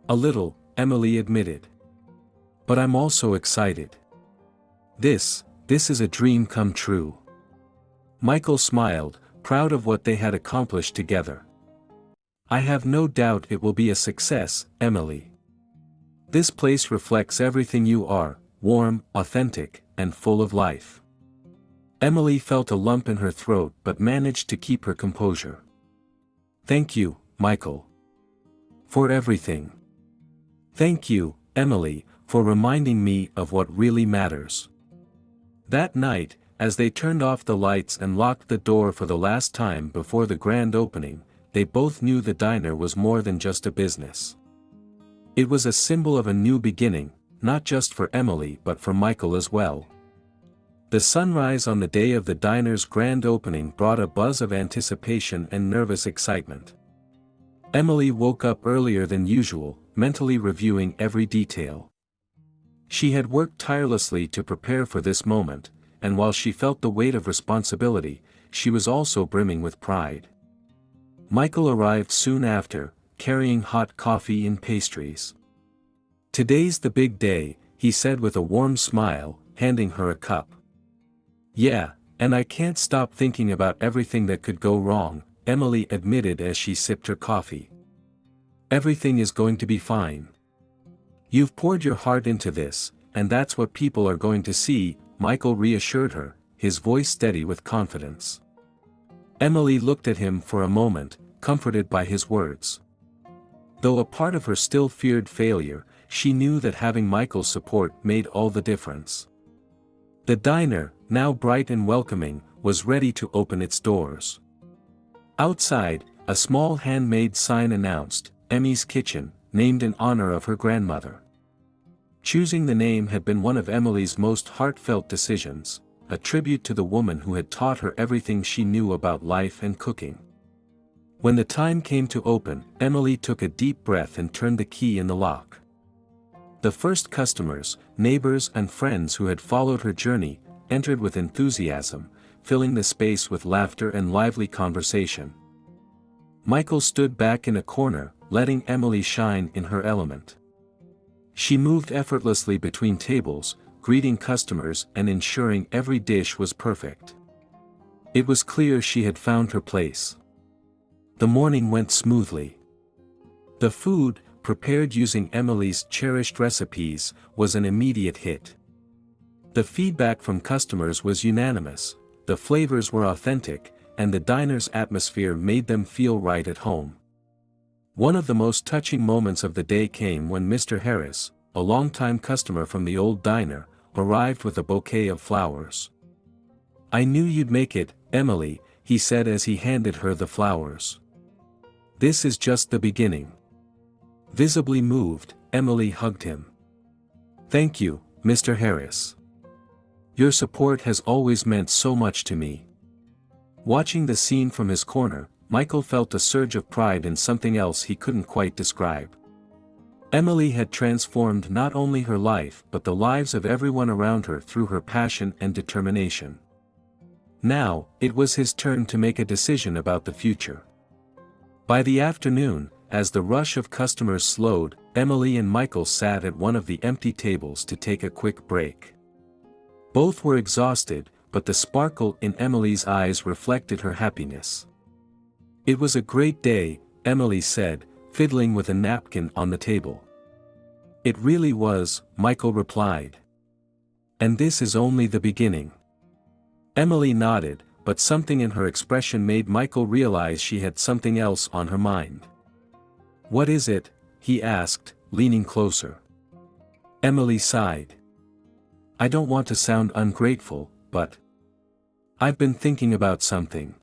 "A little," Emily admitted. "But I'm also excited. This is a dream come true." Michael smiled, proud of what they had accomplished together. "I have no doubt it will be a success, Emily. This place reflects everything you are: warm, authentic, and full of life." Emily felt a lump in her throat but managed to keep her composure. "Thank you, Michael. For everything. Thank you, Emily, for reminding me of what really matters." That night, as they turned off the lights and locked the door for the last time before the grand opening, they both knew the diner was more than just a business. It was a symbol of a new beginning, not just for Emily but for Michael as well. The sunrise on the day of the diner's grand opening brought a buzz of anticipation and nervous excitement. Emily woke up earlier than usual, mentally reviewing every detail. She had worked tirelessly to prepare for this moment, and while she felt the weight of responsibility, she was also brimming with pride. Michael arrived soon after, carrying hot coffee and pastries. "Today's the big day," he said with a warm smile, handing her a cup. "Yeah, and I can't stop thinking about everything that could go wrong," Emily admitted as she sipped her coffee. "Everything is going to be fine. You've poured your heart into this, and that's what people are going to see," Michael reassured her, his voice steady with confidence. Emily looked at him for a moment, comforted by his words. Though a part of her still feared failure, she knew that having Michael's support made all the difference. The diner, now bright and welcoming, was ready to open its doors. Outside, a small handmade sign announced, "Emmy's Kitchen," named in honor of her grandmother. Choosing the name had been one of Emily's most heartfelt decisions, a tribute to the woman who had taught her everything she knew about life and cooking. When the time came to open, Emily took a deep breath and turned the key in the lock. The first customers, neighbors and friends who had followed her journey, entered with enthusiasm, filling the space with laughter and lively conversation. Michael stood back in a corner, letting Emily shine in her element. She moved effortlessly between tables, greeting customers and ensuring every dish was perfect. It was clear she had found her place. The morning went smoothly. The food, prepared using Emily's cherished recipes, was an immediate hit. The feedback from customers was unanimous, the flavors were authentic, and the diner's atmosphere made them feel right at home. One of the most touching moments of the day came when Mr. Harris, a longtime customer from the old diner, arrived with a bouquet of flowers. "I knew you'd make it, Emily," he said as he handed her the flowers. "This is just the beginning." Visibly moved, Emily hugged him. "Thank you, Mr. Harris. Your support has always meant so much to me." Watching the scene from his corner, Michael felt a surge of pride in something else he couldn't quite describe. Emily had transformed not only her life but the lives of everyone around her through her passion and determination. Now, it was his turn to make a decision about the future. By the afternoon, as the rush of customers slowed, Emily and Michael sat at one of the empty tables to take a quick break. Both were exhausted, but the sparkle in Emily's eyes reflected her happiness. "It was a great day," Emily said, fiddling with a napkin on the table. "It really was," Michael replied. "And this is only the beginning." Emily nodded, but something in her expression made Michael realize she had something else on her mind. "What is it?" he asked, leaning closer. Emily sighed. "I don't want to sound ungrateful, but I've been thinking about something.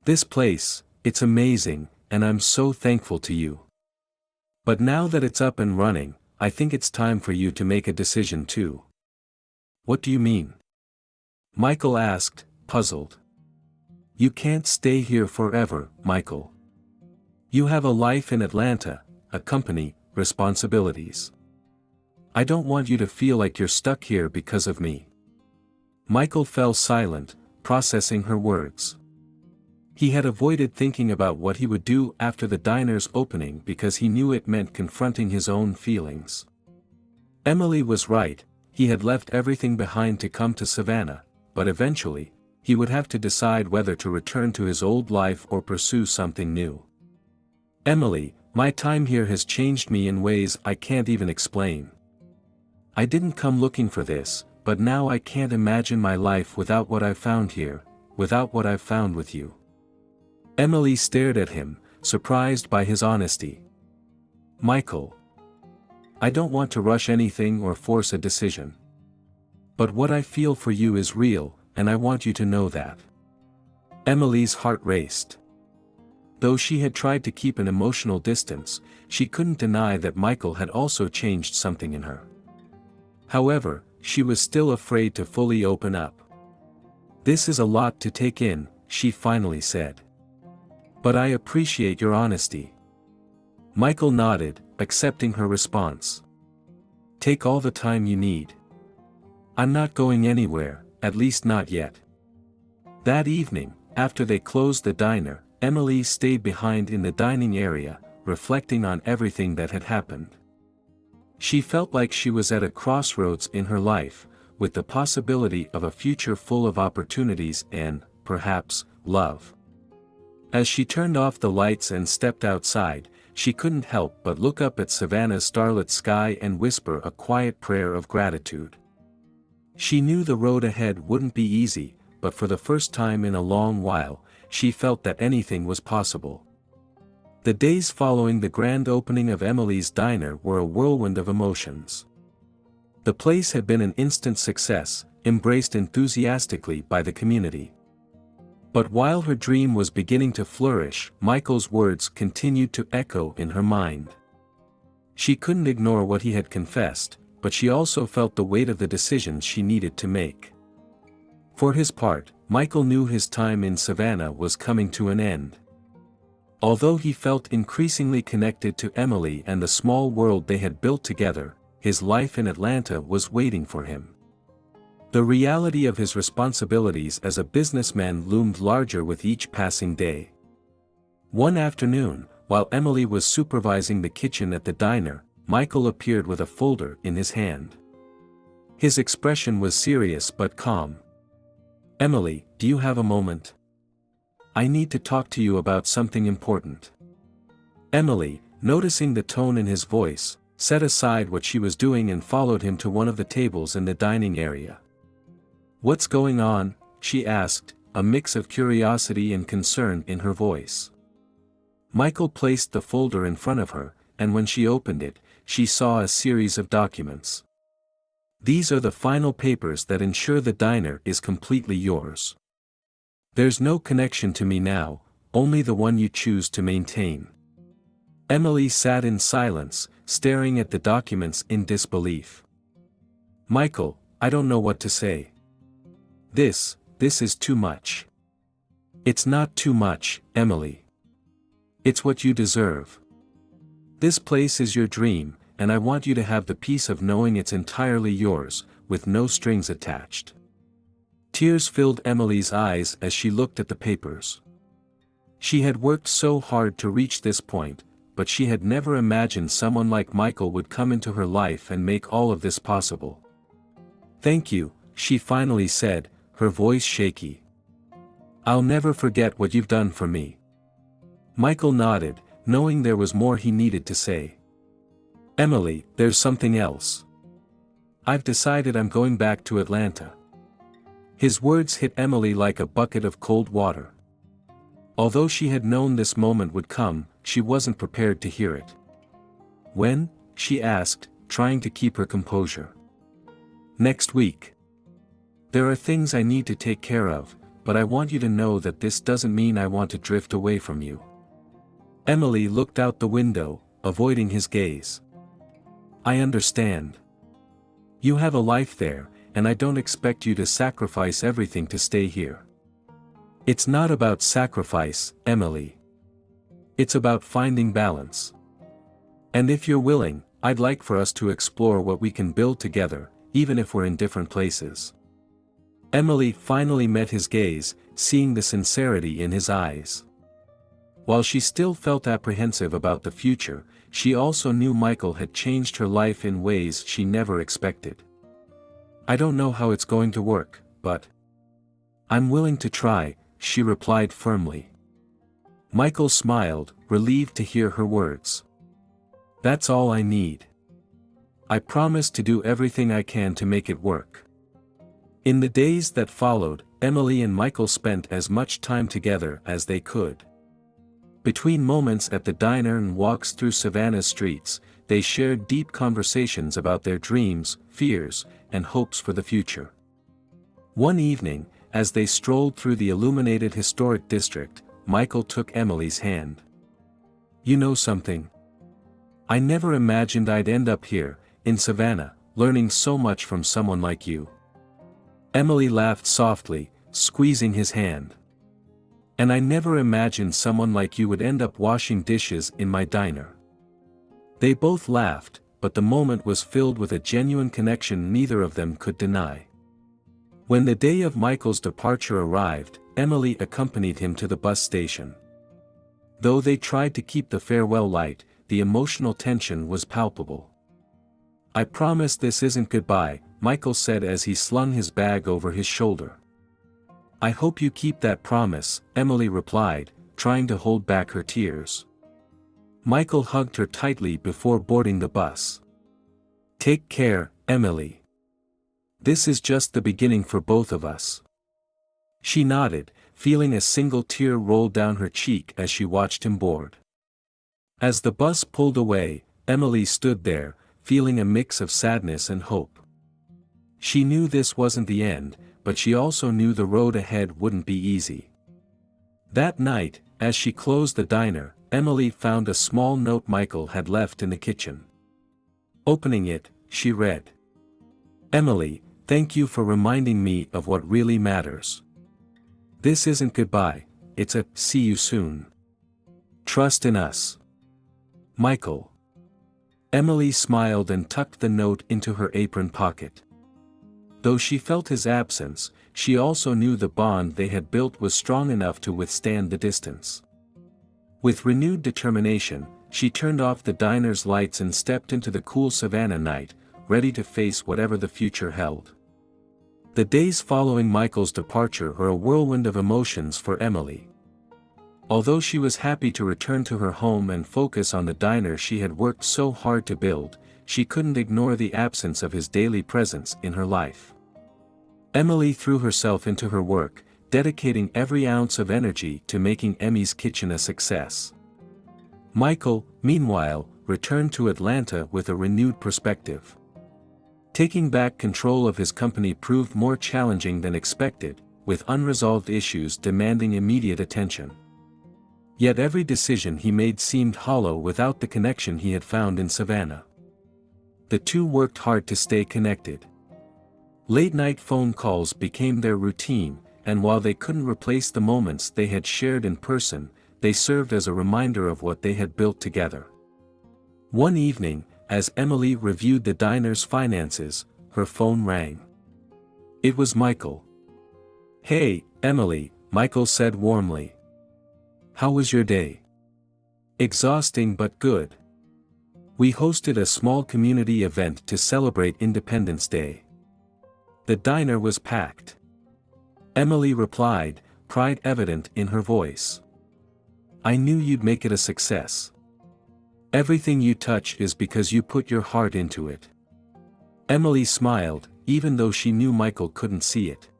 This place, it's amazing, and I'm so thankful to you. But now that it's up and running, I think it's time for you to make a decision too." "What do you mean?" Michael asked, puzzled. "You can't stay here forever, Michael. You have a life in Atlanta, a company, responsibilities. I don't want you to feel like you're stuck here because of me." Michael fell silent, processing her words. He had avoided thinking about what he would do after the diner's opening because he knew it meant confronting his own feelings. Emily was right, he had left everything behind to come to Savannah, but eventually, he would have to decide whether to return to his old life or pursue something new. "Emily, my time here has changed me in ways I can't even explain. I didn't come looking for this, but now I can't imagine my life without what I've found here, without what I've found with you." Emily stared at him, surprised by his honesty. "Michael, I don't want to rush anything or force a decision. But what I feel for you is real, and I want you to know that." Emily's heart raced. Though she had tried to keep an emotional distance, she couldn't deny that Michael had also changed something in her. However, she was still afraid to fully open up. "This is a lot to take in," she finally said. "But I appreciate your honesty." Michael nodded, accepting her response. "Take all the time you need. I'm not going anywhere, at least not yet." That evening, after they closed the diner, Emily stayed behind in the dining area, reflecting on everything that had happened. She felt like she was at a crossroads in her life, with the possibility of a future full of opportunities and, perhaps, love. As she turned off the lights and stepped outside, she couldn't help but look up at Savannah's starlit sky and whisper a quiet prayer of gratitude. She knew the road ahead wouldn't be easy, but for the first time in a long while, she felt that anything was possible. The days following the grand opening of Emily's diner were a whirlwind of emotions. The place had been an instant success, embraced enthusiastically by the community. But while her dream was beginning to flourish, Michael's words continued to echo in her mind. She couldn't ignore what he had confessed, but she also felt the weight of the decisions she needed to make. For his part, Michael knew his time in Savannah was coming to an end. Although he felt increasingly connected to Emily and the small world they had built together, his life in Atlanta was waiting for him. The reality of his responsibilities as a businessman loomed larger with each passing day. One afternoon, while Emily was supervising the kitchen at the diner, Michael appeared with a folder in his hand. His expression was serious but calm. "Emily, do you have a moment? I need to talk to you about something important." Emily, noticing the tone in his voice, set aside what she was doing and followed him to one of the tables in the dining area. "What's going on?" she asked, a mix of curiosity and concern in her voice. Michael placed the folder in front of her, and when she opened it, she saw a series of documents. "These are the final papers that ensure the diner is completely yours. There's no connection to me now, only the one you choose to maintain." Emily sat in silence, staring at the documents in disbelief. "Michael, I don't know what to say. This is too much." "It's not too much, Emily. It's what you deserve. This place is your dream, and I want you to have the peace of knowing it's entirely yours, with no strings attached." Tears filled Emily's eyes as she looked at the papers. She had worked so hard to reach this point, but she had never imagined someone like Michael would come into her life and make all of this possible. "Thank you," she finally said, her voice shaky. "I'll never forget what you've done for me." Michael nodded, knowing there was more he needed to say. "Emily, there's something else. I've decided I'm going back to Atlanta." His words hit Emily like a bucket of cold water. Although she had known this moment would come, she wasn't prepared to hear it. "When?" she asked, trying to keep her composure. "Next week. There are things I need to take care of, but I want you to know that this doesn't mean I want to drift away from you." Emily looked out the window, avoiding his gaze. "I understand. You have a life there, and I don't expect you to sacrifice everything to stay here." "It's not about sacrifice, Emily. It's about finding balance. And if you're willing, I'd like for us to explore what we can build together, even if we're in different places." Emily finally met his gaze, seeing the sincerity in his eyes. While she still felt apprehensive about the future, she also knew Michael had changed her life in ways she never expected. "I don't know how it's going to work, but I'm willing to try," she replied firmly. Michael smiled, relieved to hear her words. "That's all I need. I promise to do everything I can to make it work." In the days that followed, Emily and Michael spent as much time together as they could. Between moments at the diner and walks through Savannah's streets, they shared deep conversations about their dreams, fears, and hopes for the future. One evening, as they strolled through the illuminated historic district, Michael took Emily's hand. "You know something? I never imagined I'd end up here, in Savannah, learning so much from someone like you." Emily laughed softly, squeezing his hand. "And I never imagined someone like you would end up washing dishes in my diner." They both laughed, but the moment was filled with a genuine connection neither of them could deny. When the day of Michael's departure arrived, Emily accompanied him to the bus station. Though they tried to keep the farewell light, the emotional tension was palpable. "I promise this isn't goodbye," Michael said as he slung his bag over his shoulder. "I hope you keep that promise," Emily replied, trying to hold back her tears. Michael hugged her tightly before boarding the bus. "Take care, Emily. This is just the beginning for both of us." She nodded, feeling a single tear roll down her cheek as she watched him board. As the bus pulled away, Emily stood there, feeling a mix of sadness and hope. She knew this wasn't the end, but she also knew the road ahead wouldn't be easy. That night, as she closed the diner, Emily found a small note Michael had left in the kitchen. Opening it, she read, "Emily, thank you for reminding me of what really matters. This isn't goodbye, it's a see you soon. Trust in us. Michael." Emily smiled and tucked the note into her apron pocket. Though she felt his absence, she also knew the bond they had built was strong enough to withstand the distance. With renewed determination, she turned off the diner's lights and stepped into the cool Savannah night, ready to face whatever the future held. The days following Michael's departure were a whirlwind of emotions for Emily. Although she was happy to return to her home and focus on the diner she had worked so hard to build, she couldn't ignore the absence of his daily presence in her life. Emily threw herself into her work, dedicating every ounce of energy to making Emmy's kitchen a success. Michael, meanwhile, returned to Atlanta with a renewed perspective. Taking back control of his company proved more challenging than expected, with unresolved issues demanding immediate attention. Yet every decision he made seemed hollow without the connection he had found in Savannah. The two worked hard to stay connected. Late-night phone calls became their routine, and while they couldn't replace the moments they had shared in person, they served as a reminder of what they had built together. One evening, as Emily reviewed the diner's finances, her phone rang. It was Michael. "Hey, Emily," Michael said warmly. "How was your day?" "Exhausting but good. We hosted a small community event to celebrate Independence Day. The diner was packed." Emily replied, pride evident in her voice. "I knew you'd make it a success. Everything you touch is because you put your heart into it." Emily smiled, even though she knew Michael couldn't see it.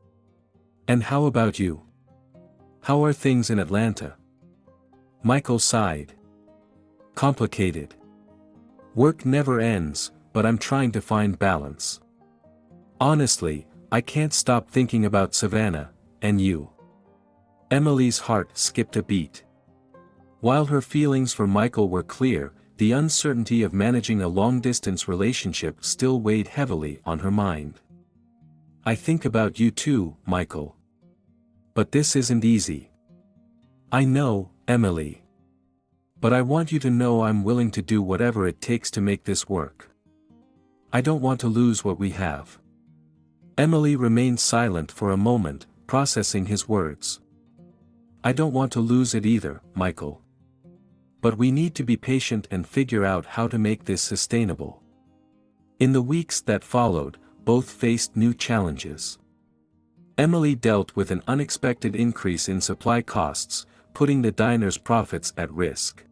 "And how about you? How are things in Atlanta?" Michael sighed. "Complicated. Work never ends, but I'm trying to find balance. Honestly, I can't stop thinking about Savannah, and you." Emily's heart skipped a beat. While her feelings for Michael were clear, the uncertainty of managing a long-distance relationship still weighed heavily on her mind. "I think about you too, Michael. But this isn't easy." "I know, Emily. But I want you to know I'm willing to do whatever it takes to make this work. I don't want to lose what we have." Emily remained silent for a moment, processing his words. "I don't want to lose it either, Michael. But we need to be patient and figure out how to make this sustainable." In the weeks that followed, both faced new challenges. Emily dealt with an unexpected increase in supply costs, putting the diner's profits at risk.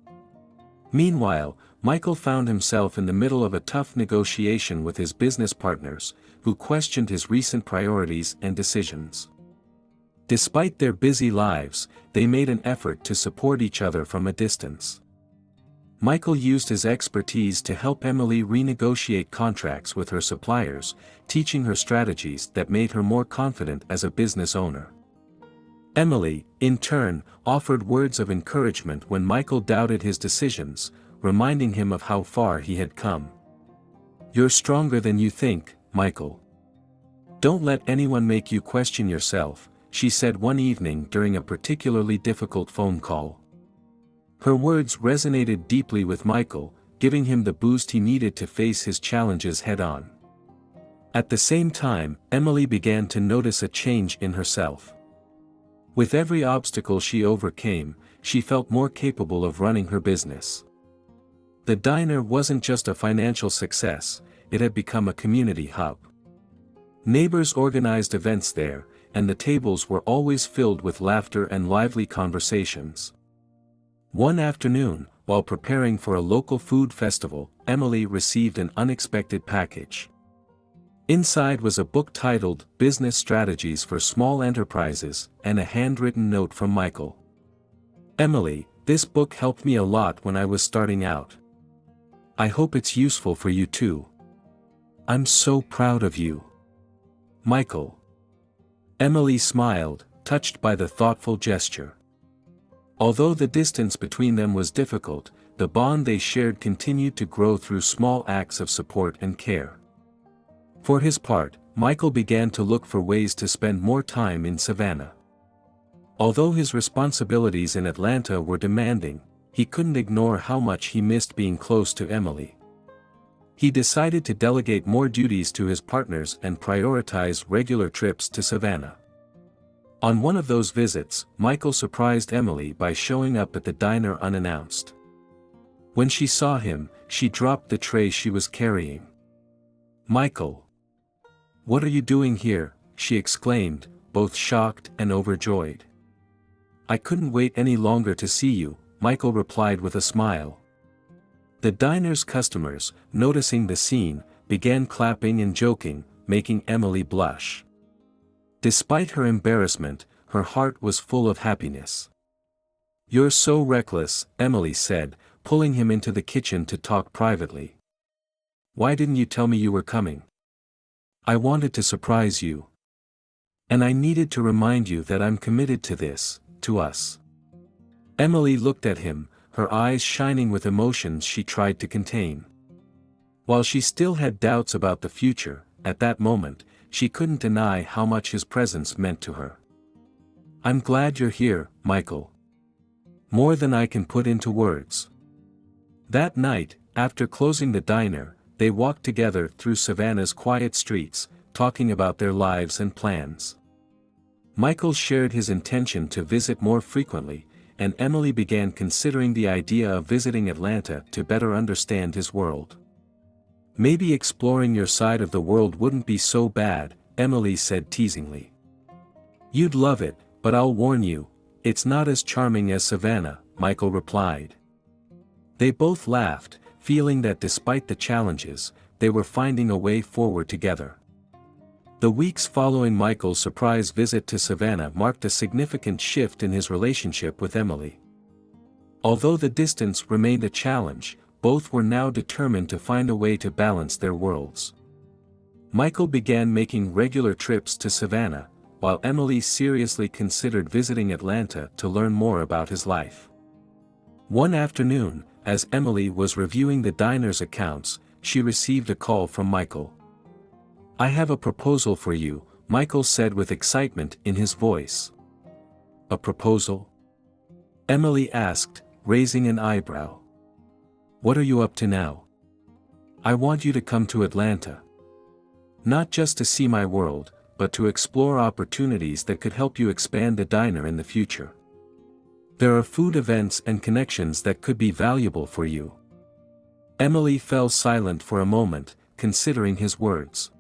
Meanwhile, Michael found himself in the middle of a tough negotiation with his business partners, who questioned his recent priorities and decisions. Despite their busy lives, they made an effort to support each other from a distance. Michael used his expertise to help Emily renegotiate contracts with her suppliers, teaching her strategies that made her more confident as a business owner. Emily, in turn, offered words of encouragement when Michael doubted his decisions, reminding him of how far he had come. "You're stronger than you think, Michael. Don't let anyone make you question yourself," she said one evening during a particularly difficult phone call. Her words resonated deeply with Michael, giving him the boost he needed to face his challenges head-on. At the same time, Emily began to notice a change in herself. With every obstacle she overcame, she felt more capable of running her business. The diner wasn't just a financial success, it had become a community hub. Neighbors organized events there, and the tables were always filled with laughter and lively conversations. One afternoon, while preparing for a local food festival, Emily received an unexpected package. Inside was a book titled "Business Strategies for Small Enterprises" and a handwritten note from Michael. "Emily, this book helped me a lot when I was starting out. I hope it's useful for you too. I'm so proud of you. Michael." Emily smiled, touched by the thoughtful gesture. Although the distance between them was difficult, the bond they shared continued to grow through small acts of support and care. For his part, Michael began to look for ways to spend more time in Savannah. Although his responsibilities in Atlanta were demanding, he couldn't ignore how much he missed being close to Emily. He decided to delegate more duties to his partners and prioritize regular trips to Savannah. On one of those visits, Michael surprised Emily by showing up at the diner unannounced. When she saw him, she dropped the tray she was carrying. "Michael! What are you doing here?" she exclaimed, both shocked and overjoyed. "I couldn't wait any longer to see you," Michael replied with a smile. The diner's customers, noticing the scene, began clapping and joking, making Emily blush. Despite her embarrassment, her heart was full of happiness. "You're so reckless," Emily said, pulling him into the kitchen to talk privately. "Why didn't you tell me you were coming? I wanted to surprise you. And I needed to remind you that I'm committed to this, to us." Emily looked at him, her eyes shining with emotions she tried to contain. While she still had doubts about the future, at that moment, she couldn't deny how much his presence meant to her. "I'm glad you're here, Michael. More than I can put into words." That night, after closing the diner, they walked together through Savannah's quiet streets, talking about their lives and plans. Michael shared his intention to visit more frequently, and Emily began considering the idea of visiting Atlanta to better understand his world. "Maybe exploring your side of the world wouldn't be so bad," Emily said teasingly. "You'd love it, but I'll warn you, it's not as charming as Savannah," Michael replied. They both laughed, feeling that despite the challenges, they were finding a way forward together. The weeks following Michael's surprise visit to Savannah marked a significant shift in his relationship with Emily. Although the distance remained a challenge, both were now determined to find a way to balance their worlds. Michael began making regular trips to Savannah, while Emily seriously considered visiting Atlanta to learn more about his life. One afternoon, as Emily was reviewing the diner's accounts, she received a call from Michael. "I have a proposal for you," Michael said with excitement in his voice. "A proposal?" Emily asked, raising an eyebrow. "What are you up to now?" "I want you to come to Atlanta. Not just to see my world, but to explore opportunities that could help you expand the diner in the future. There are food events and connections that could be valuable for you." Emily fell silent for a moment, considering his words.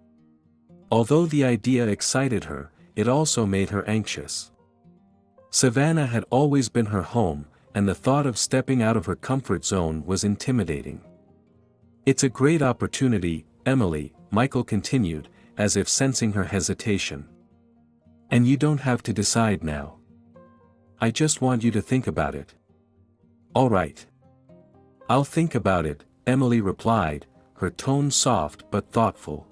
Although the idea excited her, it also made her anxious. Savannah had always been her home, and the thought of stepping out of her comfort zone was intimidating. "It's a great opportunity, Emily," Michael continued, as if sensing her hesitation. "And you don't have to decide now. I just want you to think about it." "All right. I'll think about it," Emily replied, her tone soft but thoughtful.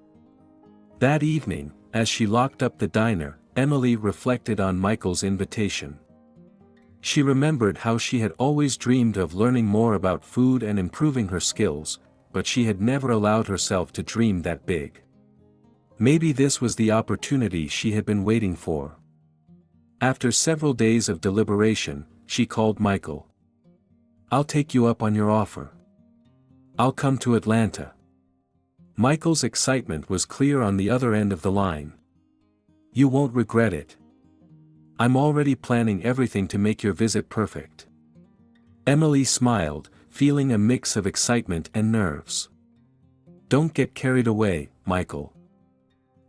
That evening, as she locked up the diner, Emily reflected on Michael's invitation. She remembered how she had always dreamed of learning more about food and improving her skills, but she had never allowed herself to dream that big. Maybe this was the opportunity she had been waiting for. After several days of deliberation, she called Michael. "I'll take you up on your offer. I'll come to Atlanta." Michael's excitement was clear on the other end of the line. "You won't regret it. I'm already planning everything to make your visit perfect." Emily smiled, feeling a mix of excitement and nerves. "Don't get carried away, Michael."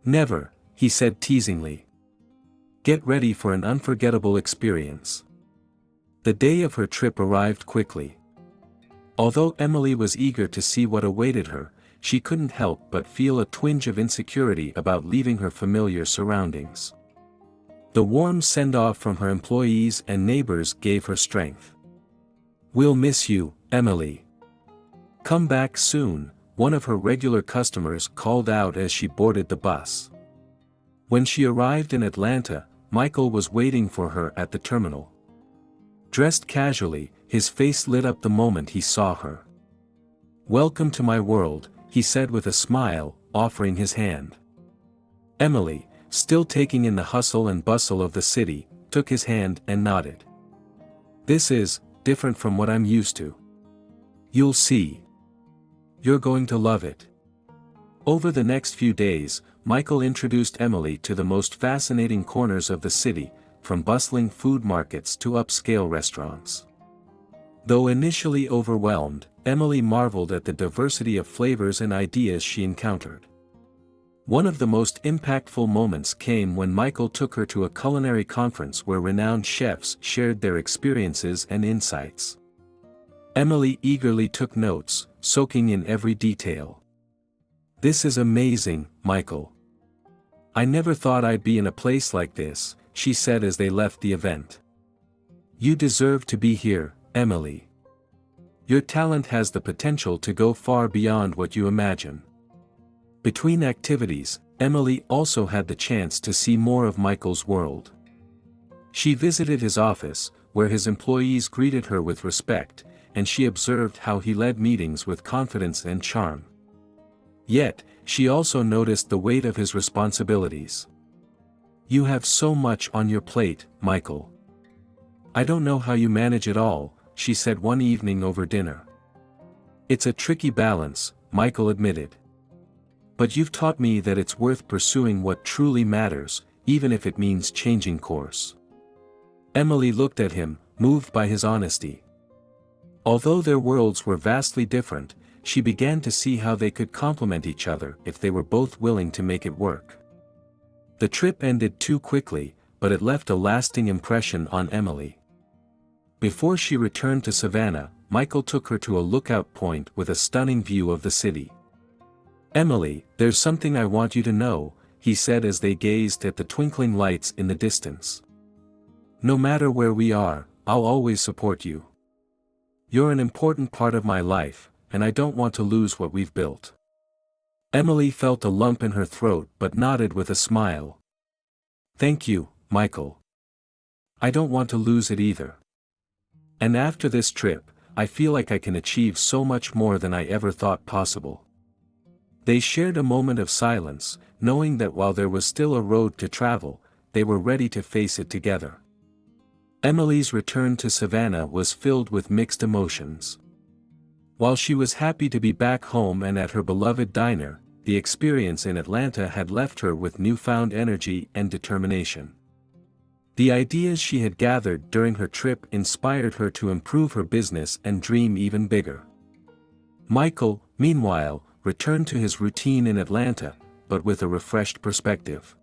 "Never," he said teasingly. "Get ready for an unforgettable experience." The day of her trip arrived quickly. Although Emily was eager to see what awaited her, she couldn't help but feel a twinge of insecurity about leaving her familiar surroundings. The warm send-off from her employees and neighbors gave her strength. "We'll miss you, Emily. Come back soon," one of her regular customers called out as she boarded the bus. When she arrived in Atlanta, Michael was waiting for her at the terminal. Dressed casually, his face lit up the moment he saw her. "Welcome to my world," he said with a smile, offering his hand. Emily, still taking in the hustle and bustle of the city, took his hand and nodded. "This is different from what I'm used to. You'll see. You're going to love it." Over the next few days, Michael introduced Emily to the most fascinating corners of the city, from bustling food markets to upscale restaurants. Though initially overwhelmed, Emily marveled at the diversity of flavors and ideas she encountered. One of the most impactful moments came when Michael took her to a culinary conference where renowned chefs shared their experiences and insights. Emily eagerly took notes, soaking in every detail. "This is amazing, Michael. I never thought I'd be in a place like this," she said as they left the event. "You deserve to be here, Emily. Your talent has the potential to go far beyond what you imagine." Between activities, Emily also had the chance to see more of Michael's world. She visited his office, where his employees greeted her with respect, and she observed how he led meetings with confidence and charm. Yet, she also noticed the weight of his responsibilities. "You have so much on your plate, Michael. I don't know how you manage it all," she said one evening over dinner. "It's a tricky balance," Michael admitted. "But you've taught me that it's worth pursuing what truly matters, even if it means changing course." Emily looked at him, moved by his honesty. Although their worlds were vastly different, she began to see how they could complement each other if they were both willing to make it work. The trip ended too quickly, but it left a lasting impression on Emily. Before she returned to Savannah, Michael took her to a lookout point with a stunning view of the city. "Emily, there's something I want you to know," he said as they gazed at the twinkling lights in the distance. "No matter where we are, I'll always support you. You're an important part of my life, and I don't want to lose what we've built." Emily felt a lump in her throat but nodded with a smile. "Thank you, Michael. I don't want to lose it either. And after this trip, I feel like I can achieve so much more than I ever thought possible." They shared a moment of silence, knowing that while there was still a road to travel, they were ready to face it together. Emily's return to Savannah was filled with mixed emotions. While she was happy to be back home and at her beloved diner, the experience in Atlanta had left her with newfound energy and determination. The ideas she had gathered during her trip inspired her to improve her business and dream even bigger. Michael, meanwhile, returned to his routine in Atlanta, but with a refreshed perspective.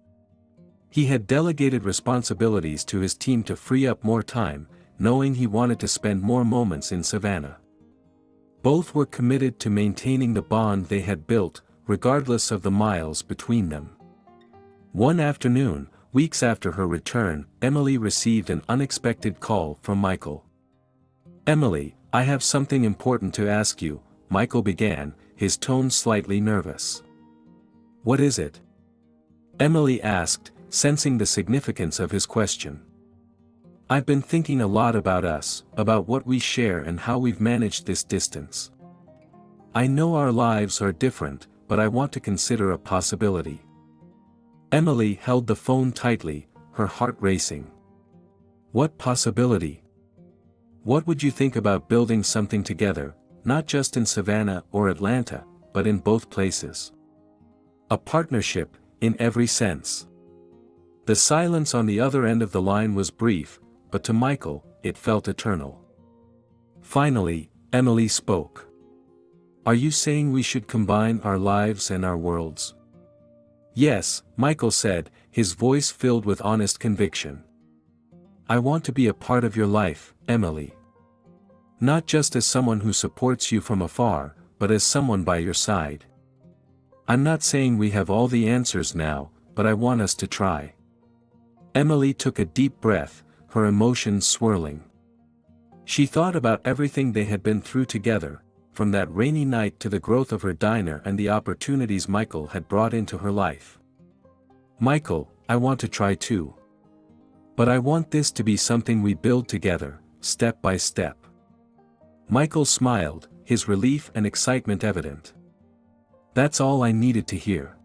He had delegated responsibilities to his team to free up more time, knowing he wanted to spend more moments in Savannah. Both were committed to maintaining the bond they had built, regardless of the miles between them. One afternoon, weeks after her return, Emily received an unexpected call from Michael. "Emily, I have something important to ask you," Michael began, his tone slightly nervous. "What is it?" Emily asked, sensing the significance of his question. I've been thinking a lot about us, about what we share and how we've managed this distance. I know our lives are different, but I want to consider a possibility. Emily held the phone tightly, her heart racing. What possibility? What would you think about building something together, not just in Savannah or Atlanta, but in both places? A partnership, in every sense. The silence on the other end of the line was brief, but to Michael, it felt eternal. Finally, Emily spoke. Are you saying we should combine our lives and our worlds? Yes, Michael said, his voice filled with honest conviction. I want to be a part of your life, Emily. Not just as someone who supports you from afar, but as someone by your side. I'm not saying we have all the answers now, but I want us to try. Emily took a deep breath, her emotions swirling. She thought about everything they had been through together, from that rainy night to the growth of her diner and the opportunities Michael had brought into her life. Michael, I want to try too. But I want this to be something we build together, step by step. Michael smiled, his relief and excitement evident. That's all I needed to hear.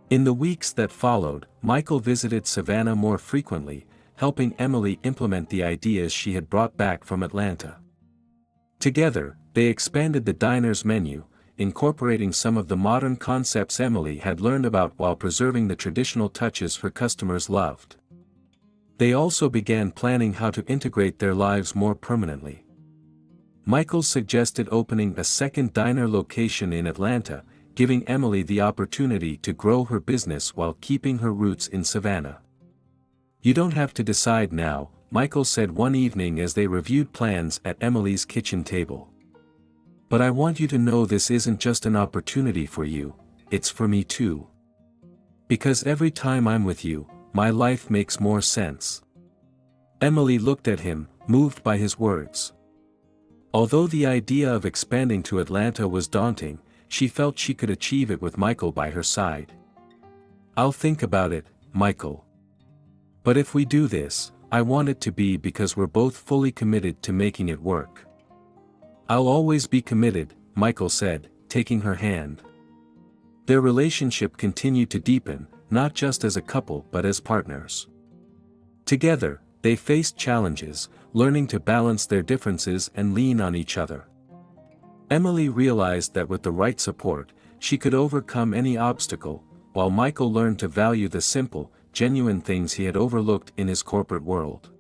In the weeks that followed, Michael visited Savannah more frequently, helping Emily implement the ideas she had brought back from Atlanta. Together, they expanded the diner's menu, incorporating some of the modern concepts Emily had learned about while preserving the traditional touches her customers loved. They also began planning how to integrate their lives more permanently. Michael suggested opening a second diner location in Atlanta, giving Emily the opportunity to grow her business while keeping her roots in Savannah. You don't have to decide now, Michael said one evening as they reviewed plans at Emily's kitchen table. But I want you to know this isn't just an opportunity for you, it's for me too. Because every time I'm with you, my life makes more sense. Emily looked at him, moved by his words. Although the idea of expanding to Atlanta was daunting, she felt she could achieve it with Michael by her side. I'll think about it, Michael. But if we do this, I want it to be because we're both fully committed to making it work. I'll always be committed, Michael said, taking her hand. Their relationship continued to deepen, not just as a couple but as partners. Together, they faced challenges, learning to balance their differences and lean on each other. Emily realized that with the right support, she could overcome any obstacle, while Michael learned to value the simple, genuine things he had overlooked in his corporate world.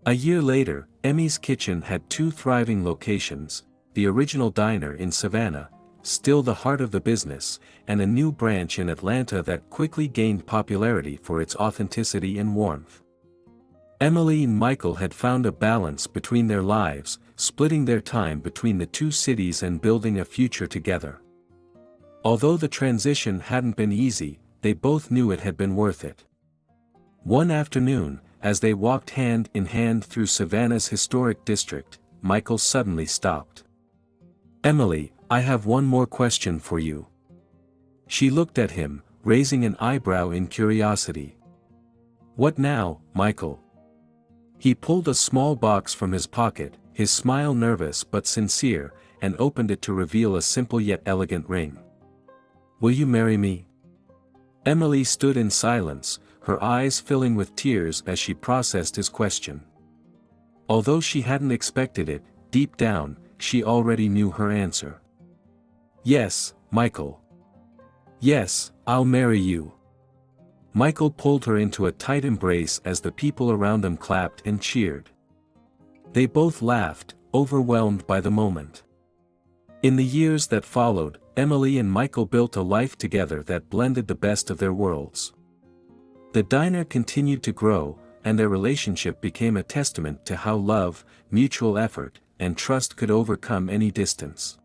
A year later, Emmy's Kitchen had 2 thriving locations, the original diner in Savannah, still the heart of the business, and a new branch in Atlanta that quickly gained popularity for its authenticity and warmth. Emily and Michael had found a balance between their lives, splitting their time between the 2 cities and building a future together. Although the transition hadn't been easy, they both knew it had been worth it. One afternoon, as they walked hand in hand through Savannah's historic district, Michael suddenly stopped. Emily, I have one more question for you. She looked at him, raising an eyebrow in curiosity. What now, Michael? He pulled a small box from his pocket, his smile nervous but sincere, and opened it to reveal a simple yet elegant ring. Will you marry me? Emily stood in silence, her eyes filling with tears as she processed his question. Although she hadn't expected it, deep down, she already knew her answer. Yes, Michael. Yes, I'll marry you. Michael pulled her into a tight embrace as the people around them clapped and cheered. They both laughed, overwhelmed by the moment. In the years that followed, Emily and Michael built a life together that blended the best of their worlds. The diner continued to grow, and their relationship became a testament to how love, mutual effort, and trust could overcome any distance.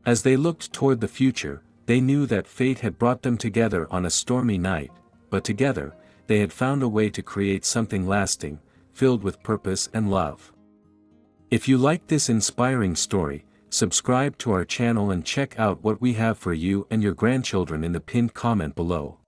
As they looked toward the future, they knew that fate had brought them together on a stormy night, but together, they had found a way to create something lasting, filled with purpose and love. If you like this inspiring story, subscribe to our channel and check out what we have for you and your grandchildren in the pinned comment below.